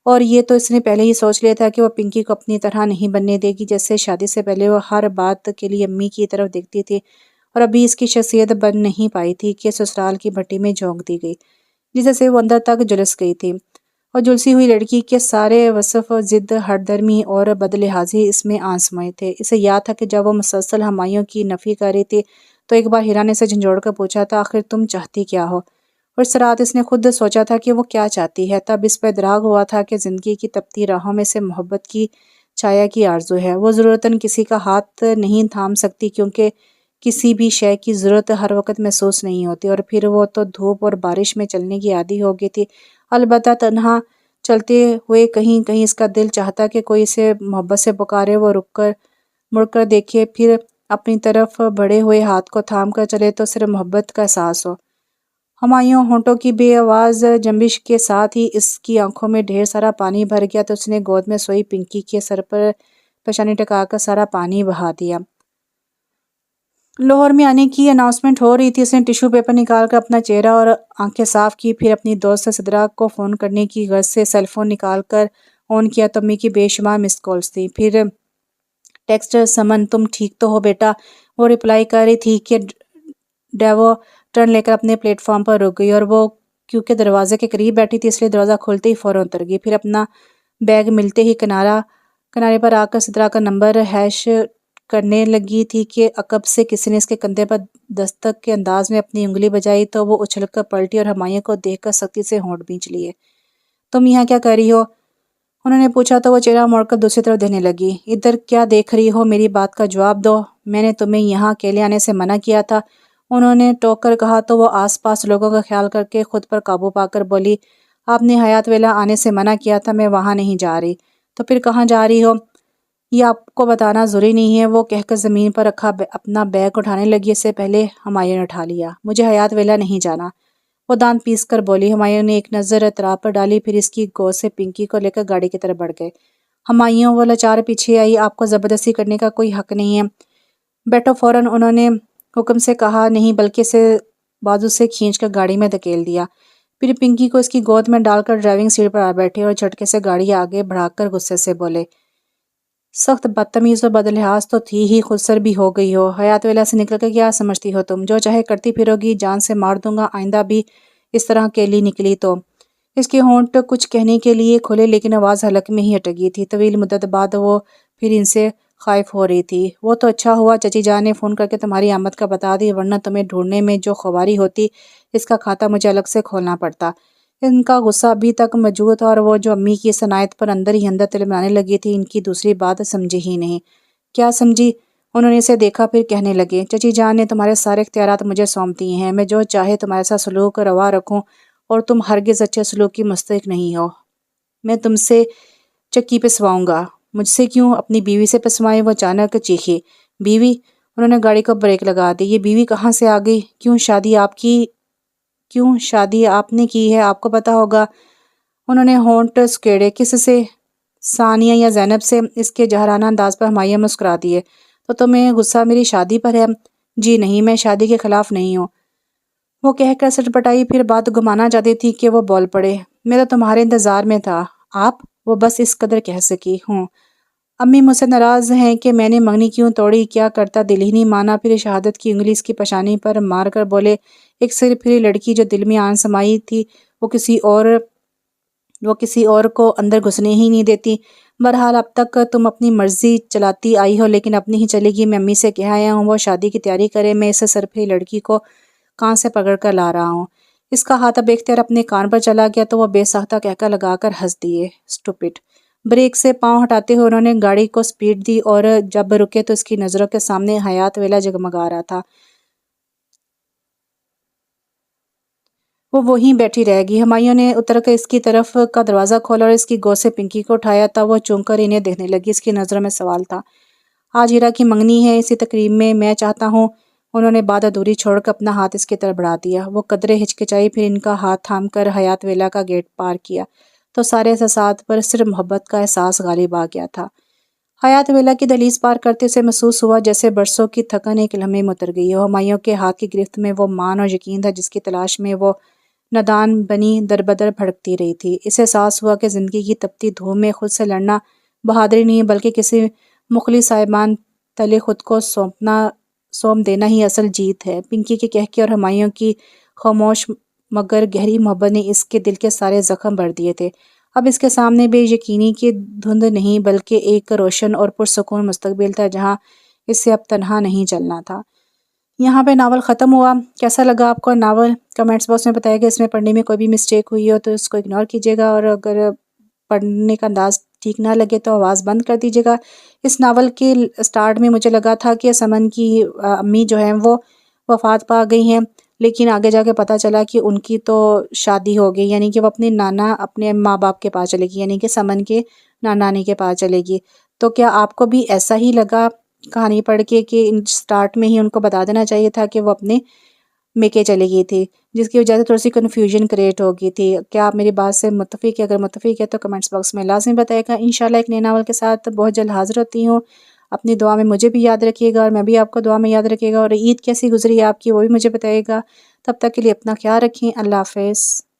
Speaker 1: اور یہ تو اس نے پہلے ہی سوچ لیا تھا کہ وہ پنکی کو اپنی طرح نہیں بننے دے گی، جیسے شادی سے پہلے وہ ہر بات کے لیے امی کی طرف دیکھتی تھی، اور ابھی اس کی شخصیت بن نہیں پائی تھی کہ سسرال کی بھٹی میں جھونک دی گئی، جسے سے وہ اندر تک جلس گئی تھی۔ اور جلسی ہوئی لڑکی کے سارے وصف، ضد، ہٹ درمی اور بدلحاظی اس میں آزمائے تھے۔ اسے یاد تھا کہ جب وہ مسلسل ہمایوں کی نفی کر رہی تھی تو ایک بار ہیرا نے اسے جھنجھوڑ کر پوچھا تھا، آخر تم چاہتی کیا ہو؟ اور اس رات اس نے خود سوچا تھا کہ وہ کیا چاہتی ہے۔ تب اس پر ادراک ہوا تھا کہ زندگی کی تپتی راہوں میں سے محبت کی چھایا کی آرزو ہے۔ وہ ضرورتاً کسی کا ہاتھ نہیں تھام سکتی، کیونکہ کسی بھی شے کی ضرورت ہر وقت محسوس نہیں ہوتی، اور پھر وہ تو دھوپ اور بارش میں چلنے کی عادی ہو گئی تھی۔ البتہ تنہا چلتے ہوئے کہیں کہیں اس کا دل چاہتا کہ کوئی اسے محبت سے پکارے، وہ مڑ کر دیکھے، پھر اپنی طرف بڑھے ہوئے ہاتھ کو تھام کر چلے تو صرف محبت کا احساس ہو۔ ہمایوں ہونٹوں کی بے آواز جنبش کے ساتھ ہی اس کی آنکھوں میں ڈھیر سارا پانی بھر گیا تو اس نے گود میں سوئی پنکی کے سر پر پیشانی ٹکا کر سارا پانی بہا دیا۔ لاہور میں آنے کی اناؤنسمنٹ ہو رہی تھی۔ اس نے ٹیشو پیپر نکال کر اپنا چہرہ اور آنکھیں صاف کی، پھر اپنی دوست صدرہ کو فون کرنے کی غرض سے سیل فون نکال کر آن کیا تو امی کی بے شمار مس کالز تھیں۔ پھر ٹیکسٹ سمن تم ٹھیک تو ہو بیٹا؟ وہ رپلائی کر رہی تھی کہ ڈیوو ٹرن لے کر اپنے پلیٹ فارم پر رک گئی، اور وہ کیونکہ دروازے کے قریب بیٹھی تھی اس لیے دروازہ کھولتے ہی فوراً اتر گئی۔ پھر اپنا بیگ ملتے ہی کنارے پر آ کر صدرہ کا نمبر ہیش کرنے لگی تھی کہ عقب سے کسی نے اس کے کندھے پر دستک کے انداز میں اپنی انگلی بجائی تو وہ اچھل کر پلٹی اور ہمایوں کو دیکھ کر سختی سے ہونٹ بھینچ لیے۔ تم یہاں کیا کر رہی ہو؟ انہوں نے پوچھا تو وہ چہرہ موڑ کر دوسری طرف دیکھنے لگی۔ ادھر کیا دیکھ رہی ہو؟ میری بات کا جواب دو۔ میں نے تمہیں یہاں اکیلے آنے سے منع کیا تھا، انہوں نے ٹوک کر کہا تو وہ آس پاس لوگوں کا خیال کر کے خود پر قابو پا کر بولی، آپ نے حیات ویلا آنے سے منع کیا تھا، میں وہاں نہیں جا رہی۔ تو پھر کہاں جا رہی ہو؟ یہ آپ کو بتانا ضروری نہیں ہے، وہ کہہ کر زمین پر رکھا اپنا بیگ اٹھانے لگی، اس سے پہلے ہمایوں نے اٹھا لیا۔ مجھے حیات ویلا نہیں جانا، وہ دانت پیس کر بولی۔ ہمایوں نے ایک نظر اطراف پر ڈالی، پھر اس کی گود سے پنکی کو لے کر گاڑی کی طرف بڑھ گئے۔ ہمایوں، وہ لاچار پیچھے آئی، آپ کو زبردستی کرنے کا کوئی حق نہیں ہے، بیٹھو فوراً، انہوں نے حکم سے کہا، نہیں بلکہ اسے بازو سے کھینچ کر گاڑی میں دھکیل دیا۔ پھر پنکی کو اس کی گود میں ڈال کر ڈرائیونگ سیٹ پر آ بیٹھے اور جھٹکے سے گاڑی آگے بڑھا کر غصے سے بولے، سخت بدتمیز اور بدلحاظ تو تھی ہی، خود سر بھی ہو گئی ہو۔ حیات ویلا سے نکل کر کیا سمجھتی ہو تم؟ جو چاہے کرتی پھرو گی، جان سے مار دوں گا آئندہ بھی اس طرح اکیلی نکلی تو۔ اس کے ہونٹ کچھ کہنے کے لیے کھلے لیکن آواز حلق میں ہی اٹک گئی تھی۔ طویل مدت بعد وہ پھر ان سے خائف ہو رہی تھی۔ وہ تو اچھا ہوا چچی جان نے فون کر کے تمہاری آمد کا بتا دی، ورنہ تمہیں ڈھونڈنے میں جو خواری ہوتی اس کا کھاتہ مجھے الگ سے کھولنا پڑتا۔ ان کا غصہ ابھی تک موجود تھا، اور وہ جو امی کی اس عنایت پر اندر ہی اندر تلملانے لگی تھی، ان کی دوسری بات سمجھی ہی نہیں۔ کیا سمجھی؟ انہوں نے اسے دیکھا، پھر کہنے لگے، چچی جان نے تمہارے سارے اختیارات مجھے سونپ دیے ہیں، میں جو چاہے تمہارے ساتھ سلوک روا رکھوں، اور تم ہرگز اچھے سلوک کی مستحق نہیں ہو۔ میں تم سے چکی پسواؤں گا۔ مجھ سے کیوں؟ اپنی بیوی سے پسوائیں، وہ اچانک چیخی۔ بیوی؟ انہوں نے گاڑی کو بریک لگا دی۔ یہ بیوی کہاں سے آ گئی؟ کیوں شادی آپ نے کی ہے، آپ کو پتا ہوگا۔ انہوں نے ہونٹ سکیڑے۔ کس سے؟ ثانیہ یا زینب سے؟ اس کے جاہرانہ انداز پر ہمایوں مسکرا دیے۔ تو تمہیں غصہ میری شادی پر ہے؟ جی نہیں، میں شادی کے خلاف نہیں ہوں، وہ کہہ کر سٹ پٹائی، پھر بات گمانا چاہتی تھی کہ وہ بول پڑے، میں تو تمہارے انتظار میں تھا۔ آپ؟ وہ بس اس قدر کہہ سکی۔ ہوں۔ امی مجھ سے ناراض ہیں کہ میں نے منگنی کیوں توڑی، کیا کرتا دل ہی نہیں مانا۔ پھر شہادت کی انگلی اس کی پیشانی پر مار کر بولے، ایک سر پھری لڑکی جو دل میں آن سمائی تھی وہ کسی اور کو اندر گھسنے ہی نہیں دیتی۔ بہرحال اب تک تم اپنی مرضی چلاتی آئی ہو، لیکن اپنی ہی چلے گی۔ میں امی سے کہہ آیا ہوں وہ شادی کی تیاری کرے، میں اس سر پھری لڑکی کو کان سے پکڑ کر لا رہا ہوں۔ اس کا ہاتھ اب اختیار اپنے کان پر چلا گیا تو وہ بے ساختہ کہکا لگا کر ہنس دیے۔ اسٹوپڈ۔ بریک سے پاؤں ہٹاتے ہوئے انہوں نے گاڑی کو سپیڈ دی، اور جب رکے تو اس کی نظروں کے سامنے حیات ویلا جگمگا رہا تھا۔ وہ وہیں بیٹھی رہ گئی۔ ہمایوں نے اتر کر اس کی طرف کا دروازہ کھولا اور اس کی گود سے پنکی کو اٹھایا، تب وہ چونک کر انہیں دیکھنے لگی۔ اس کی نظروں میں سوال تھا۔ آج ہیرا کی منگنی ہے، اسی تقریب میں چاہتا ہوں۔ انہوں نے بات ادھوری چھوڑ کر اپنا ہاتھ اس کی طرف بڑھا دیا۔ وہ قدرے ہچکچائی، پھر ان کا ہاتھ تھام کر حیات ویلا کا گیٹ پار کیا تو سارے احساسات پر صرف محبت کا احساس غالب آ گیا تھا۔ حیات ویلا کی دہلیز پار کرتے اسے محسوس ہوا جیسے برسوں کی تھکن ایک لمحے میں اتر گئی ہو۔ ہمایوں کے ہاتھ کی گرفت میں وہ مان اور یقین تھا جس کی تلاش میں وہ نادان بنی دربدر بھٹکتی رہی تھی۔ اسے احساس ہوا کہ زندگی کی تپتی دھوپ میں خود سے لڑنا بہادری نہیں، بلکہ کسی مخلص صاحبان تلے خود کو سونپ دینا ہی اصل جیت ہے۔ پنکی کے کہکے اور ہمایوں کی خاموش مگر گہری محبت نے اس کے دل کے سارے زخم بھر دیے تھے۔ اب اس کے سامنے بے یقینی کی دھند نہیں، بلکہ ایک روشن اور پرسکون مستقبل تھا جہاں اسے اب تنہا نہیں چلنا تھا۔ یہاں پہ ناول ختم ہوا۔ کیسا لگا آپ کو ناول؟ کمنٹس باکس میں بتائیے گا۔ اس میں پڑھنے میں کوئی بھی مسٹیک ہوئی ہو تو اس کو اگنور کیجیے گا، اور اگر پڑھنے کا انداز ٹھیک نہ لگے تو آواز بند کر دیجیے گا۔ اس ناول کے سٹارٹ میں مجھے لگا تھا کہ سمن کی امی جو ہیں وہ وفات پا گئی ہیں، لیکن آگے جا کے پتہ چلا کہ ان کی تو شادی ہو گئی، یعنی کہ وہ اپنے ماں باپ کے پاس چلے گی، یعنی کہ سمن کے نانی کے پاس چلے گی۔ تو کیا آپ کو بھی ایسا ہی لگا کہانی پڑھ کے کہ سٹارٹ میں ہی ان کو بتا دینا چاہیے تھا کہ وہ اپنے میکے چلی گئی تھی، جس کی وجہ سے تھوڑی سی کنفیوژن کریٹ ہو گئی تھی؟ کیا آپ میری بات سے متفق ہے؟ اگر متفق ہے تو کمنٹس باکس میں لازم بتائے گا۔ انشاءاللہ ایک نئے ناول کے ساتھ بہت جلد حاضر ہوتی ہوں۔ اپنی دعا میں مجھے بھی یاد رکھیے گا اور میں بھی آپ کو دعا میں یاد رکھیے گا، اور عید کیسی گزری ہے آپ کی وہ بھی مجھے بتائے گا۔ تب تک کے لیے اپنا خیال رکھیں۔ اللہ حافظ۔